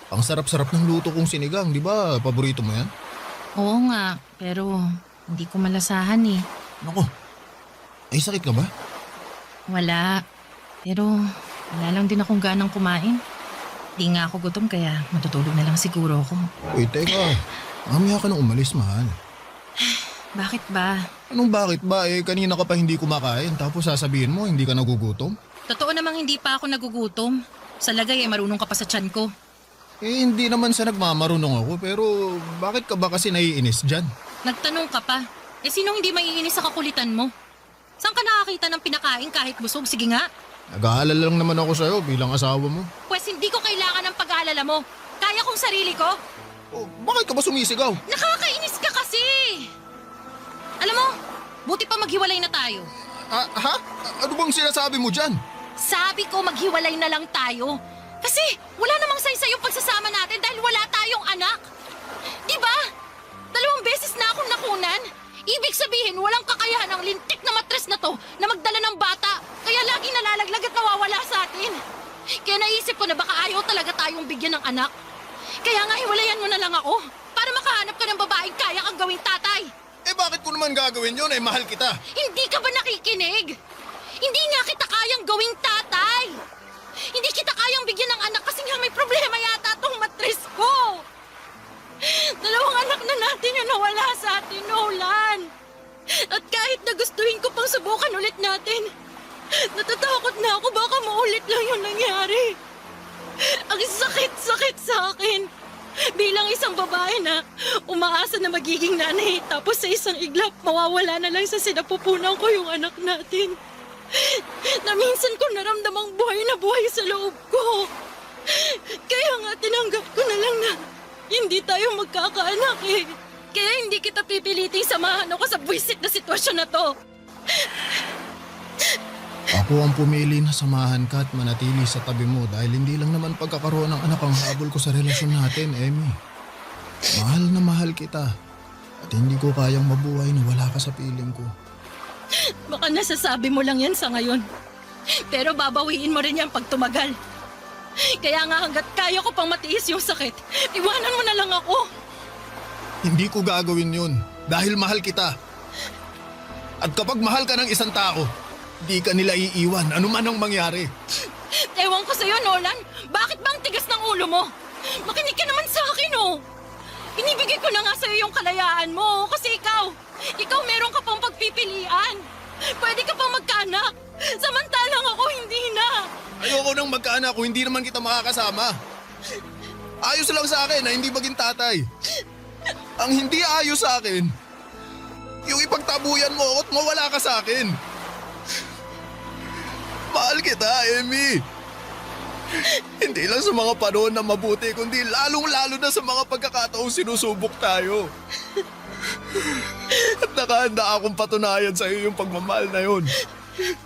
[SPEAKER 8] Ang sarap-sarap ng luto kong sinigang, di ba? Paborito mo yan?
[SPEAKER 3] Oo nga, pero hindi ko malasahan eh.
[SPEAKER 8] Nako, ay sakit ka ba?
[SPEAKER 3] Wala. Pero wala lang din akong ganang kumain. Di nga ako gutom kaya matutulog na lang siguro ako.
[SPEAKER 8] Uy, teka. Mamaya ka nang umalis, mahal.
[SPEAKER 3] Bakit ba?
[SPEAKER 8] Anong bakit ba? Kanina ka pa hindi kumakain tapos sasabihin mo hindi ka nagugutom?
[SPEAKER 3] Totoo namang hindi pa ako nagugutom. Sa lagay ay marunong ka pa sa tiyan ko.
[SPEAKER 8] Hindi naman sa nagmamarunong ako pero bakit ka ba kasi naiinis dyan?
[SPEAKER 3] Nagtanong ka pa. Sinong hindi maiinis sa kakulitan mo? Saan ka nakakita ng pinakain kahit busog? Sige nga.
[SPEAKER 8] Nag-aalala lang naman ako sa'yo bilang asawa mo.
[SPEAKER 3] Pwes hindi ko kailangan ng pag-aalala mo. Kaya kong sarili ko.
[SPEAKER 8] Oh, bakit ka ba sumisigaw?
[SPEAKER 3] Nakakainis ka kasi! Alam mo, buti pa maghiwalay na tayo.
[SPEAKER 8] Ha? Ano bang sinasabi mo dyan?
[SPEAKER 3] Sabi ko maghiwalay na lang tayo. Kasi wala namang saysay yung pagsasama natin dahil wala tayong anak. Diba? 2 beses na akong nakunan. Ibig sabihin, walang kakayahan ang lintik na matres na to na magdala ng bata. Kaya laging nalalaglag at nawawala sa atin. Kaya naisip ko na baka ayaw talaga tayong bigyan ng anak. Kaya nga hiwalayan mo na lang ako para makahanap ka ng babaeng kaya kang gawing tatay.
[SPEAKER 8] Bakit ko naman gagawin yun? Mahal kita.
[SPEAKER 3] Hindi ka ba nakikinig? Hindi nga kita kayang gawing tatay. Hindi kita kayang bigyan ng anak kasi nga may problema yata tong matres ko. 2 anak na natin yung nawala sa atin, Nolan. At kahit na gustuhin ko pang subukan ulit natin, natatakot na ako baka maulit lang yung nangyari. Ang sakit-sakit sa akin. Bilang isang babae na umaasa na magiging nanay tapos sa isang iglap mawawala na lang sa sinapupunan ko yung anak natin. Na minsan ko naramdamang buhay na buhay sa loob ko. Kaya nga tinanggap ko na lang na hindi tayo magkakaanak eh. Kaya hindi kita pipiliting samahan ako sa buwisit na sitwasyon na to.
[SPEAKER 8] Ako ang pumili na samahan ka at manatili sa tabi mo dahil hindi lang naman pagkakaroon ng anak ang habol ko sa relasyon natin, Emmy. Mahal na mahal kita at hindi ko kayang mabuhay na wala ka sa piling ko.
[SPEAKER 3] Baka nasasabi mo lang yan sa ngayon. Pero babawiin mo rin yan pag tumagal. Kaya nga hanggat kaya ko pang matiis yung sakit, iwanan mo na lang ako.
[SPEAKER 8] Hindi ko gagawin yun dahil mahal kita. At kapag mahal ka ng isang tao, di ka nila iiwan anuman ang mangyari.
[SPEAKER 3] Ewan ko sa'yo, Nolan. Bakit ba ang tigas ng ulo mo? Makinig ka naman sa akin, oh. Binibigay ko na nga sa'yo yung kalayaan mo kasi ikaw meron ka pang pagpipilian. Pwede ka pang magkaanak. Samantalang ako hindi na.
[SPEAKER 8] Ayoko nang magkaanak kung hindi naman kita makakasama. Ayos lang sa akin na hindi maging tatay. Ang hindi ayos sa akin, yung ipagtabuyan mo ako at mawala ka sa akin. Mahal kita, Emmy. Hindi lang sa mga panahon na mabuti, kundi lalong-lalo na sa mga pagkakataong sinusubok tayo. At nakahanda akong patunayan sa iyo yung pagmamahal na yun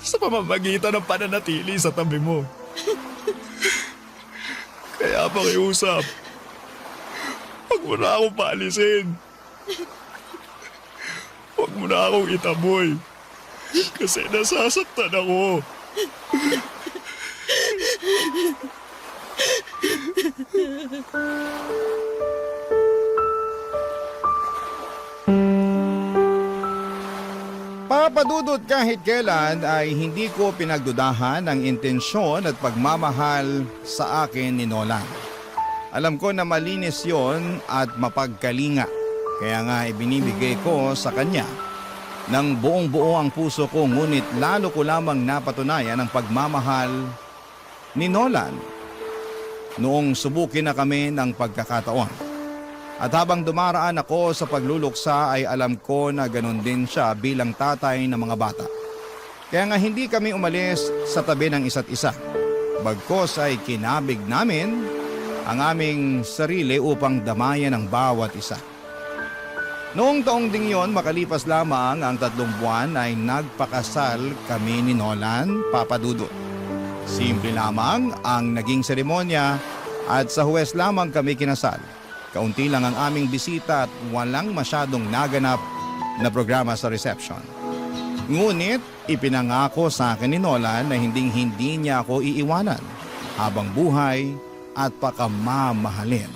[SPEAKER 8] sa pamamagitan ng pananatili sa tabi mo. Kaya pakiusap, huwag mo na akong paalisin. Huwag mo na akong itaboy. Kasi nasasaktan ako.
[SPEAKER 1] Papadudot kahit kailan ay hindi ko pinagdudahan ang intensyon at pagmamahal sa akin ni Nolan. Alam ko na malinis yon at mapagkalinga. Kaya nga ibinibigay ko sa kanya ng buong-buo ang puso ko, ngunit lalo ko lamang napatunayan ang pagmamahal ni Nolan noong subukin na kami ng pagkakataon. At habang dumaraan ako sa pagluluksa ay alam ko na ganun din siya bilang tatay ng mga bata. Kaya nga hindi kami umalis sa tabi ng isa't isa. Bagkos ay kinabig namin ang aming sarili upang damayan ang bawat isa. Noong taong ding yon, makalipas lamang ang 3 buwan ay nagpakasal kami ni Nolan, Papa Dudut. Simple lamang ang naging seremonya at sa Huwes lamang kami kinasal. Kaunti lang ang aming bisita at walang masyadong naganap na programa sa reception. Ngunit ipinangako sa akin ni Nolan na hindi niya ako iiwanan habang buhay at pakamamahalin.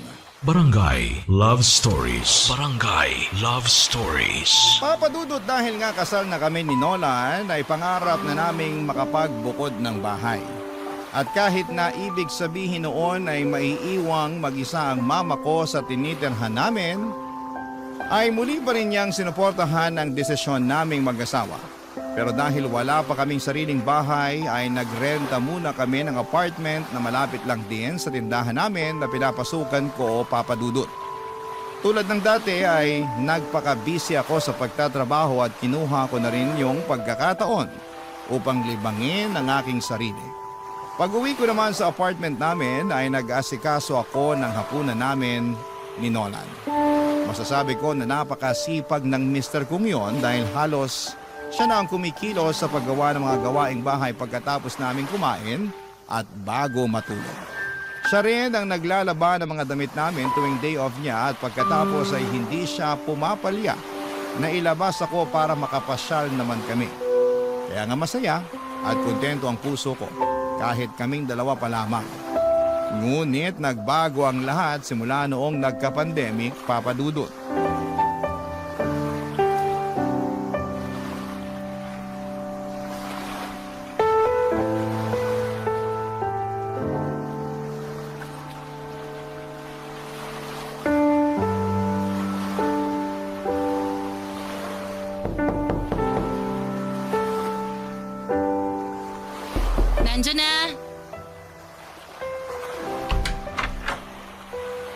[SPEAKER 4] Barangay Love Stories. Barangay Love Stories.
[SPEAKER 1] Papa Dudut, dahil nga kasal na kami ni Nolan ay pangarap na naming makapagbukod ng bahay. At kahit na ibig sabihin noon ay maiiwang mag-isa ang mama ko sa tinitirhan namin, ay muli pa rin niyang sinuportahan ang desisyon naming mag-asawa. Pero dahil wala pa kaming sariling bahay ay nagrenta muna kami ng apartment na malapit lang din sa tindahan namin na pinapasukan ko, Papa Dudut. Tulad ng dati ay nagpaka-busy ako sa pagtatrabaho at kinuha ko na rin yung pagkakataon upang libangin ang aking sarili. Pag-uwi ko naman sa apartment namin ay nag-asikaso ako ng hapunan namin ni Nolan. Masasabi ko na napakasipag ng Mr. Kung yon dahil halos siya na ang kumikilos sa paggawa ng mga gawaing bahay pagkatapos naming kumain at bago matulog. Siya rin ang naglalaba ng mga damit namin tuwing day off niya at pagkatapos ay hindi siya pumapalya na ilabas ako para makapasyal naman kami. Kaya nga masaya at kontento ang puso ko kahit kaming dalawa pa lamang. Ngunit nagbago ang lahat simula noong nagka-pandemic, Papa Dudut.
[SPEAKER 3] Nandiyan na!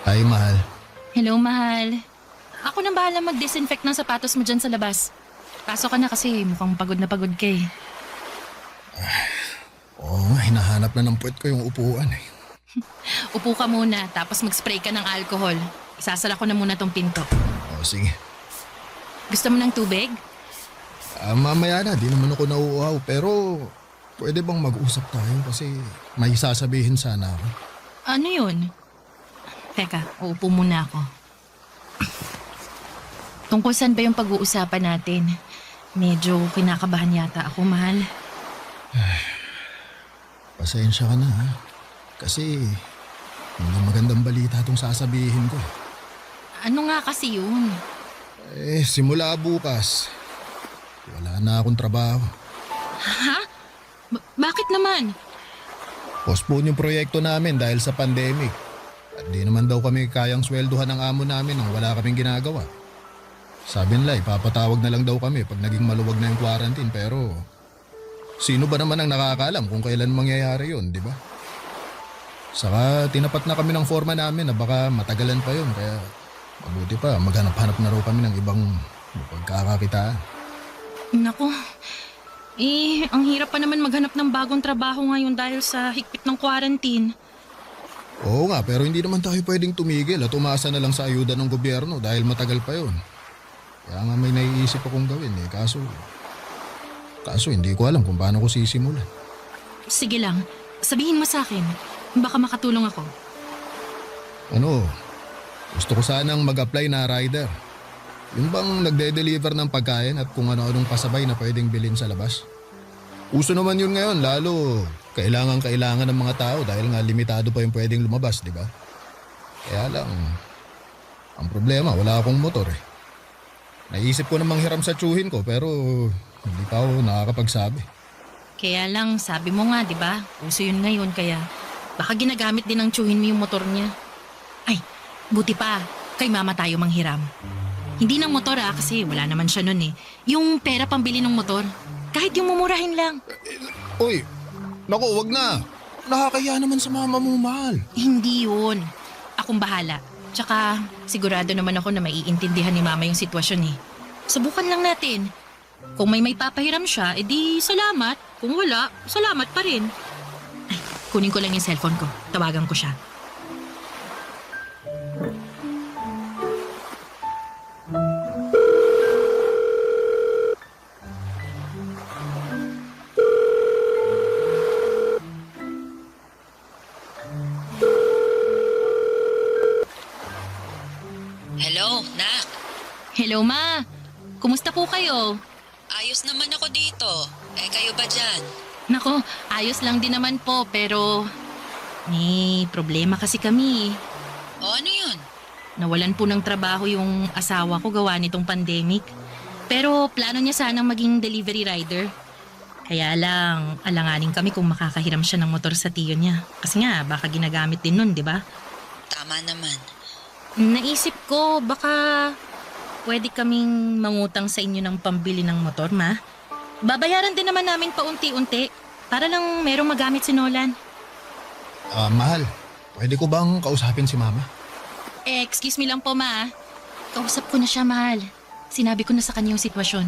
[SPEAKER 8] Ay, mahal.
[SPEAKER 3] Hello, mahal. Ako nang bahala mag-disinfect ng sapatos mo dyan sa labas. Pasok ka na kasi mukhang pagod na pagod ka eh.
[SPEAKER 8] Oo nga, hinahanap na ng puwet ko yung upuan eh.
[SPEAKER 3] Upo ka muna tapos mag-spray ka ng alcohol. Isasara ko na muna tong pinto.
[SPEAKER 8] O sige.
[SPEAKER 3] Gusto mo ng tubig?
[SPEAKER 8] Mamaya na, di naman ako nauuhaw. Pero pwede bang mag-usap tayo kasi may sasabihin sana ako.
[SPEAKER 3] Ano yun? Teka, uupo muna ako. Tungkol saan ba yung pag-uusapan natin? Medyo kinakabahan yata ako, mahal.
[SPEAKER 8] Pasensya ka na ha. Kasi hindi magandang balita itong sasabihin ko.
[SPEAKER 3] Ano nga kasi yun?
[SPEAKER 8] Simula bukas, wala na akong trabaho.
[SPEAKER 3] Ha? Bakit naman?
[SPEAKER 8] Postpone yung proyekto namin dahil sa pandemic. At di naman daw kami kayang swelduhan ng amo namin nang wala kaming ginagawa. Sabi nila, ipapatawag na lang daw kami pag naging maluwag na yung quarantine. Pero sino ba naman ang nakakaalam kung kailan mangyayari yun, di ba? Saka tinapat na kami ng forma namin na baka matagalan pa yun. Kaya mabuti pa, maghanap-hanap na raw kami ng ibang pagkakakitaan.
[SPEAKER 3] Naku, ang hirap pa naman maghanap ng bagong trabaho ngayon dahil sa higpit ng quarantine.
[SPEAKER 8] Oo nga, pero hindi naman tayo pwedeng tumigil at umasa na lang sa ayuda ng gobyerno dahil matagal pa yun. Kaya nga may naiisip akong gawin eh, kaso hindi ko alam kung paano ko sisimulan.
[SPEAKER 3] Sige lang, sabihin mo sa akin. Baka makatulong ako.
[SPEAKER 8] Gusto ko sanang mag-apply na rider. Yung bang nagde-deliver ng pagkain at kung ano-anong pasabay na pwedeng bilhin sa labas. Uso naman yun ngayon, lalo kailangan ng mga tao dahil nga limitado pa yung pwedeng lumabas, di ba? Kaya lang, ang problema, wala akong motor eh. Naisip ko namang hiram sa tsuhin ko pero hindi pa ako nakakapagsabi.
[SPEAKER 3] Kaya lang, sabi mo nga, di ba? Uso yun ngayon, kaya baka ginagamit din ng tsuhin mo yung motor niya. Ay, buti pa, kay mama tayo manghiram. Hindi ng motor kasi wala naman siya nun eh. Yung pera pambili ng motor. Kahit yung mumurahin lang.
[SPEAKER 8] Uy, naku, wag na. Nakakaya naman sa mama mo, mahal.
[SPEAKER 3] Hindi yun. Akong bahala. Tsaka sigurado naman ako na maiintindihan ni mama yung sitwasyon eh. Subukan lang natin. Kung may papahiram siya, edi salamat. Kung wala, salamat pa rin. Ay, kunin ko lang yung cellphone ko. Tawagan ko siya.
[SPEAKER 7] Hello, Nak.
[SPEAKER 3] Hello, Ma. Kumusta po kayo?
[SPEAKER 7] Ayos ayos naman ako dito. Kayo ba dyan?
[SPEAKER 3] Nako, ayos lang din naman po pero may problema kasi kami.
[SPEAKER 7] O ano yun?
[SPEAKER 3] Nawalan po ng trabaho yung asawa ko gawa nitong pandemic. Pero plano niya sanang maging delivery rider. Kaya lang, alanganin kami kung makakahiram siya ng motor sa tiyo niya. Kasi nga, baka ginagamit din nun, di ba?
[SPEAKER 7] Tama naman.
[SPEAKER 3] Naisip ko, baka pwede kaming mangutang sa inyo ng pambili ng motor, ma. Babayaran din naman namin paunti-unti para lang merong magamit si Nolan.
[SPEAKER 8] Mahal, pwede ko bang kausapin si Mama?
[SPEAKER 3] Excuse me lang po, ma. Kausap ko na siya, mahal. Sinabi ko na sa kanya yung sitwasyon.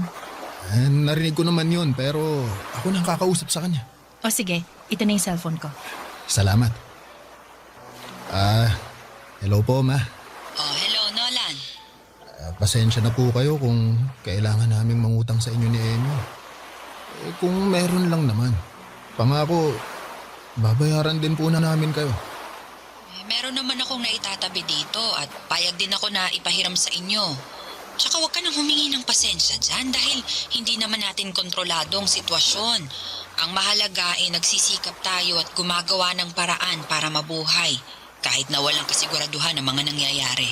[SPEAKER 8] Narinig ko naman yun, pero ako nang kakausap sa kanya.
[SPEAKER 3] O sige, ito na yung cellphone ko.
[SPEAKER 8] Salamat. Hello po, Ma.
[SPEAKER 7] Oh, hello, Nolan.
[SPEAKER 8] Pasensya na po kayo kung kailangan naming mangutang sa inyo ni Amy. Kung meron lang naman. Pangako, babayaran din po na namin kayo.
[SPEAKER 7] Meron naman akong naitatabi dito at payag din ako na ipahiram sa inyo. Tsaka huwag ka nang humingi ng pasensya dyan dahil hindi naman natin kontrolado ang sitwasyon. Ang mahalaga ay nagsisikap tayo at gumagawa ng paraan para mabuhay kahit na walang kasiguraduhan ang mga nangyayari.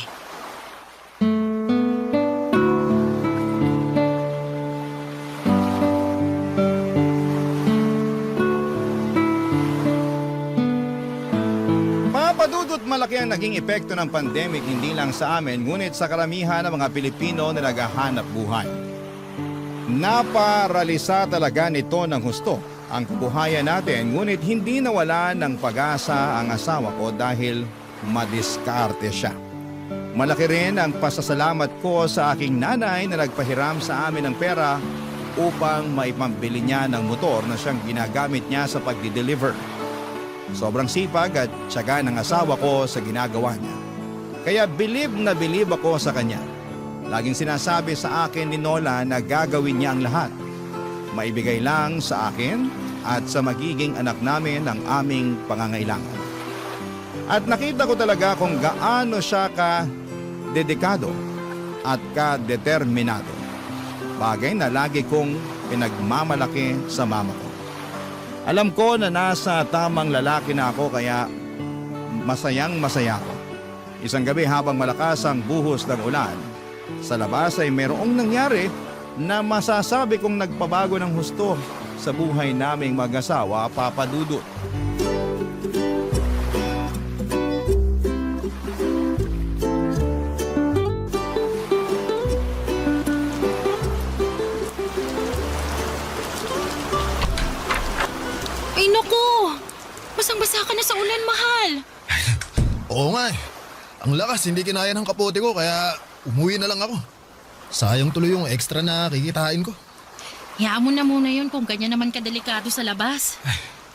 [SPEAKER 1] Papadudot malaki ang naging epekto ng pandemic hindi lang sa amin ngunit sa karamihan ng mga Pilipino na naghahanap buhay. Naparalisa talaga nito ng husto ang kabuhayan natin ngunit hindi nawala ng pag-asa ang asawa ko dahil madiskarte siya. Malaki rin ang pasasalamat ko sa aking nanay na nagpahiram sa amin ng pera upang maipambili niya ng motor na siyang ginagamit niya sa pagdi-deliver. Sobrang sipag at tiyaga ng asawa ko sa ginagawa niya. Kaya bilib na bilib ako sa kanya. Laging sinasabi sa akin ni Nola na gagawin niya ang lahat. Maibigay lang sa akin at sa magiging anak namin ang aming pangangailangan. At nakita ko talaga kung gaano siya ka-dedikado at ka-determinado. Bagay na lagi kong pinagmamalaki sa mama ko. Alam ko na nasa tamang lalaki na ako kaya masayang masaya ako. Isang gabi habang malakas ang buhos ng ulan, sa labas ay mayroong nangyari na masasabi kong nagpabago ng husto sa buhay naming mag-asawa, Papa Dudut.
[SPEAKER 3] Ay naku! Basang-basa ka na sa ulan, mahal.
[SPEAKER 8] Oo nga eh. Ang lakas, hindi kinaya ng kapote ko kaya umuwi na lang ako. Sayang tuloy yung extra na kikitain ko.
[SPEAKER 3] Hayaan mo na muna yun kung ganyan naman kadelikado sa labas.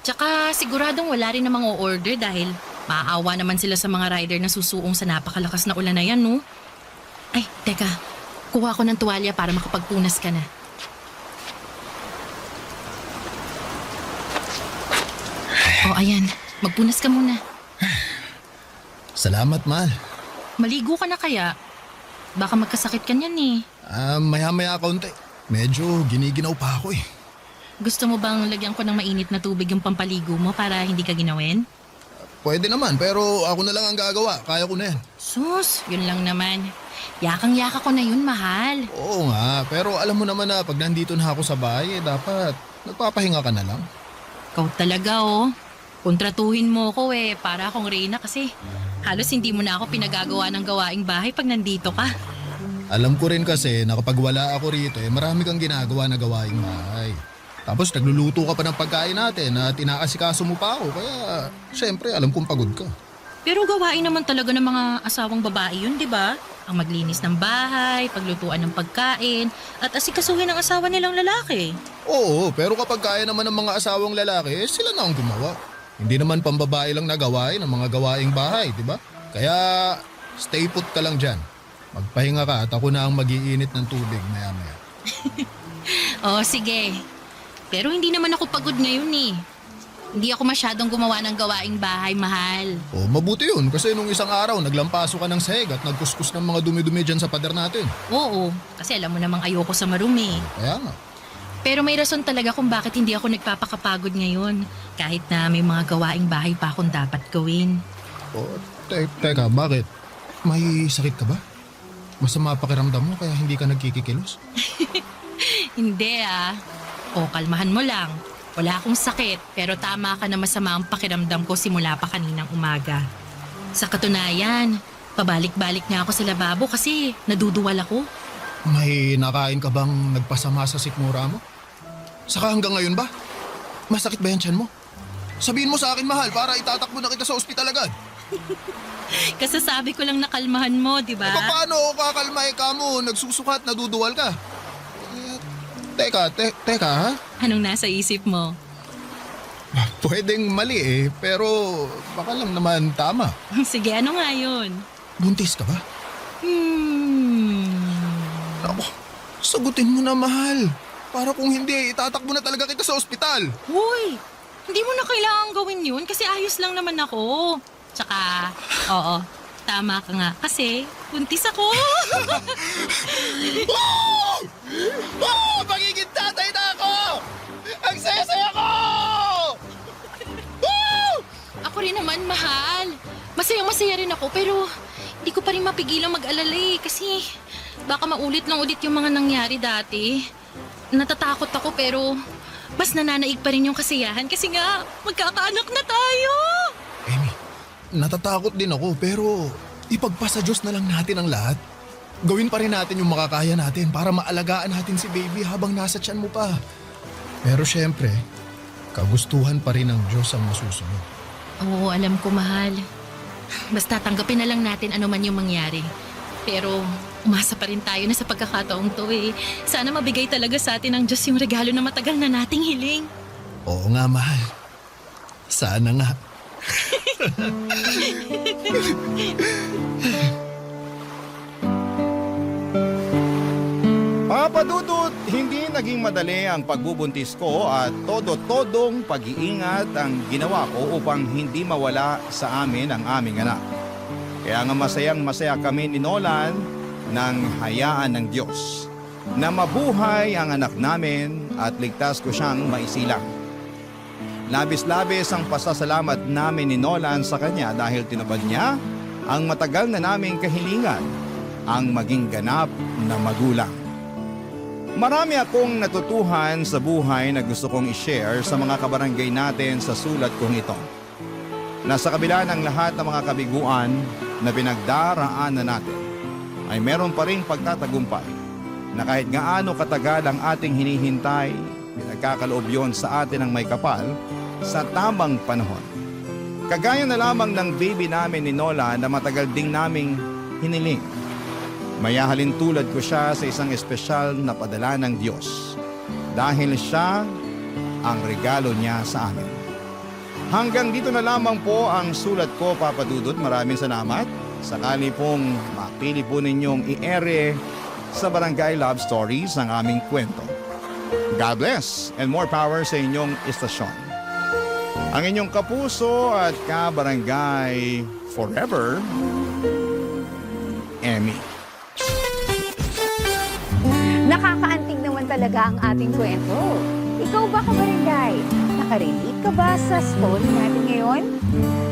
[SPEAKER 3] Tsaka siguradong wala rin namang o-order dahil maaawa naman sila sa mga rider na susuong sa napakalakas na ulan na yan, no? Ay, teka. Kuha ko ng tuwalya para makapagpunas ka na. O ayan, magpunas ka muna.
[SPEAKER 8] Salamat, mahal.
[SPEAKER 3] Maligo ka na kaya? Baka magkasakit ka niyan eh.
[SPEAKER 8] Maya-maya kaunti. Medyo giniginaw pa ako eh.
[SPEAKER 3] Gusto mo bang lagyan ko ng mainit na tubig yung pampaligo mo para hindi ka ginawin?
[SPEAKER 8] Pwede naman, pero ako na lang ang gagawa. Kaya ko na yan.
[SPEAKER 3] Sus, yun lang naman. Yakang-yaka ko na yun, mahal.
[SPEAKER 8] Oo nga, pero alam mo naman na pag nandito na ako sa bahay, dapat nagpapahinga ka na lang.
[SPEAKER 3] Ikaw talaga oh. Kontratuhin mo ko eh, para akong Reyna kasi halos hindi mo na ako pinagagawa ng gawaing bahay pag nandito ka.
[SPEAKER 8] Alam ko rin kasi na kapag wala ako rito, marami kang ginagawa na gawaing bahay. Tapos nagluluto ka pa ng pagkain natin at inaasikaso mo pa ako, kaya syempre alam kong pagod ka.
[SPEAKER 3] Pero gawain naman talaga ng mga asawang babae yun, di ba? Ang maglinis ng bahay, paglutuan ng pagkain, at asikasuhin ang asawa nilang lalaki.
[SPEAKER 8] Oo, pero kapag kaya naman ng mga asawang lalaki, sila na ang gumawa. Hindi naman pambabae lang na gawain ang mga gawaing bahay, di ba? Kaya stay put ka lang dyan. Magpahinga ka at ako na ang mag-iinit ng tubig maya-maya.
[SPEAKER 3] Oh, sige. Pero hindi naman ako pagod ngayon eh. Hindi ako masyadong gumawa ng gawaing bahay, mahal.
[SPEAKER 8] Oh, mabuti yun kasi nung isang araw naglampaso ka ng sahig at nagkuskus ng mga dumi-dumi dyan sa pader natin.
[SPEAKER 3] Oo, kasi alam mo namang ayoko sa marumi.
[SPEAKER 8] Kaya nga.
[SPEAKER 3] Pero hindi naman ako pagod ngayon eh. Hindi ako masyadong gumawa ng gawaing bahay, mahal. Oh, mabuti yun kasi nung isang araw naglampaso ka ng sahig at nagkuskus ng mga dumi-dumi dyan sa pader natin.
[SPEAKER 8] Oo, kaya nga.
[SPEAKER 3] Pero may rason talaga kung bakit hindi ako nagpapakapagod ngayon. Kahit na may mga gawaing bahay pa akong dapat gawin.
[SPEAKER 8] Teka, bakit? May sakit ka ba? Masama pakiramdam mo kaya hindi ka nagkikikilos?
[SPEAKER 3] Hindi O, kalmahan mo lang. Wala akong sakit, pero tama ka na masama ang pakiramdam ko simula pa kaninang umaga. Sa katunayan, pabalik-balik nga ako sa lababo kasi naduduwal ako.
[SPEAKER 8] May nakain ka bang nagpasama sa sikmura mo? Saka hanggang ngayon ba? Masakit ba yan tiyan mo? Sabihin mo sa akin, mahal, para itatakbo na kita sa ospital agad.
[SPEAKER 3] Kasasabi ko lang nakalmahan mo, di ba?
[SPEAKER 8] Paano ako kakalmay ka mo? Nagsusukat, naduduwal ka. Teka ha?
[SPEAKER 3] Anong nasa isip mo?
[SPEAKER 8] Pwedeng mali pero baka lang naman tama.
[SPEAKER 3] Sige, ano nga yun?
[SPEAKER 8] Buntis ka ba? Ako, sagutin mo na, mahal. Para kung hindi, itatakbo na talaga kita sa ospital.
[SPEAKER 3] Hoy! Hindi mo na kailangan gawin yun kasi ayos lang naman ako. Tsaka, oo, tama ka nga kasi buntis ako.
[SPEAKER 8] Magiging tatay na ako! Ang saya-saya ko!
[SPEAKER 3] Ako rin naman, mahal. Masaya-masaya rin ako pero hindi ko pa rin mapigilang mag-alala kasi baka maulit lang ulit yung mga nangyari dati. Natatakot ako pero mas nananaig pa rin yung kasiyahan kasi nga magkakaanak na tayo.
[SPEAKER 8] Amy, natatakot din ako pero ipagpasa Diyos na lang natin ang lahat. Gawin pa rin natin yung makakaya natin para maalagaan natin si baby habang nasa tiyan mo pa. Pero syempre, kagustuhan pa rin ng Diyos ang masusunod.
[SPEAKER 3] Oo, alam ko, mahal. Basta tanggapin na lang natin ano man yung mangyari. Pero umasa pa rin tayo na sa pagkakataong to Sana mabigay talaga sa atin ng Diyos yung regalo na matagal na nating hiling.
[SPEAKER 8] Oo nga, mahal. Sana nga.
[SPEAKER 1] Papa Dudut, hindi naging madali ang pagbubuntis ko at todo-todong pag-iingat ang ginawa ko upang hindi mawala sa amin ang aming anak. Kaya nga masayang-masaya kami ni Nolan nang hayaan ng Diyos na mabuhay ang anak namin at ligtas ko siyang maisilang. Labis-labis ang pasasalamat namin ni Nolan sa kanya dahil tinupad niya ang matagal na naming kahilingan, ang maging ganap na magulang. Marami akong natutuhan sa buhay na gusto kong i-share sa mga kabarangay natin sa sulat kong ito. Nasa kabila ng lahat ng mga kabiguan na pinagdaraanan natin, ay meron pa ring pagtatagumpay na kahit gaano katagal ang ating hinihintay, pinagkakaloob yon sa atin ng may kapal sa tamang panahon. Kagaya na lamang ng baby namin ni Nola na matagal ding naming hiniling. Mayahalin tulad ko siya sa isang espesyal na padala ng Diyos dahil siya ang regalo niya sa amin. Hanggang dito na lamang po ang sulat ko, Papa Dudut. Maraming salamat. Sakali pong mapili po ninyong i-ere sa Barangay Love Stories ang aming kwento. God bless and more power sa inyong istasyon. Ang inyong kapuso at kabarangay forever, Emmy.
[SPEAKER 5] Nakakaantig naman talaga ang ating kwento. Ikaw ba, kabarangay? Nakarelate ka ba sa story natin ngayon?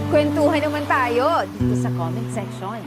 [SPEAKER 5] Kwentuhan naman tayo dito sa comment section.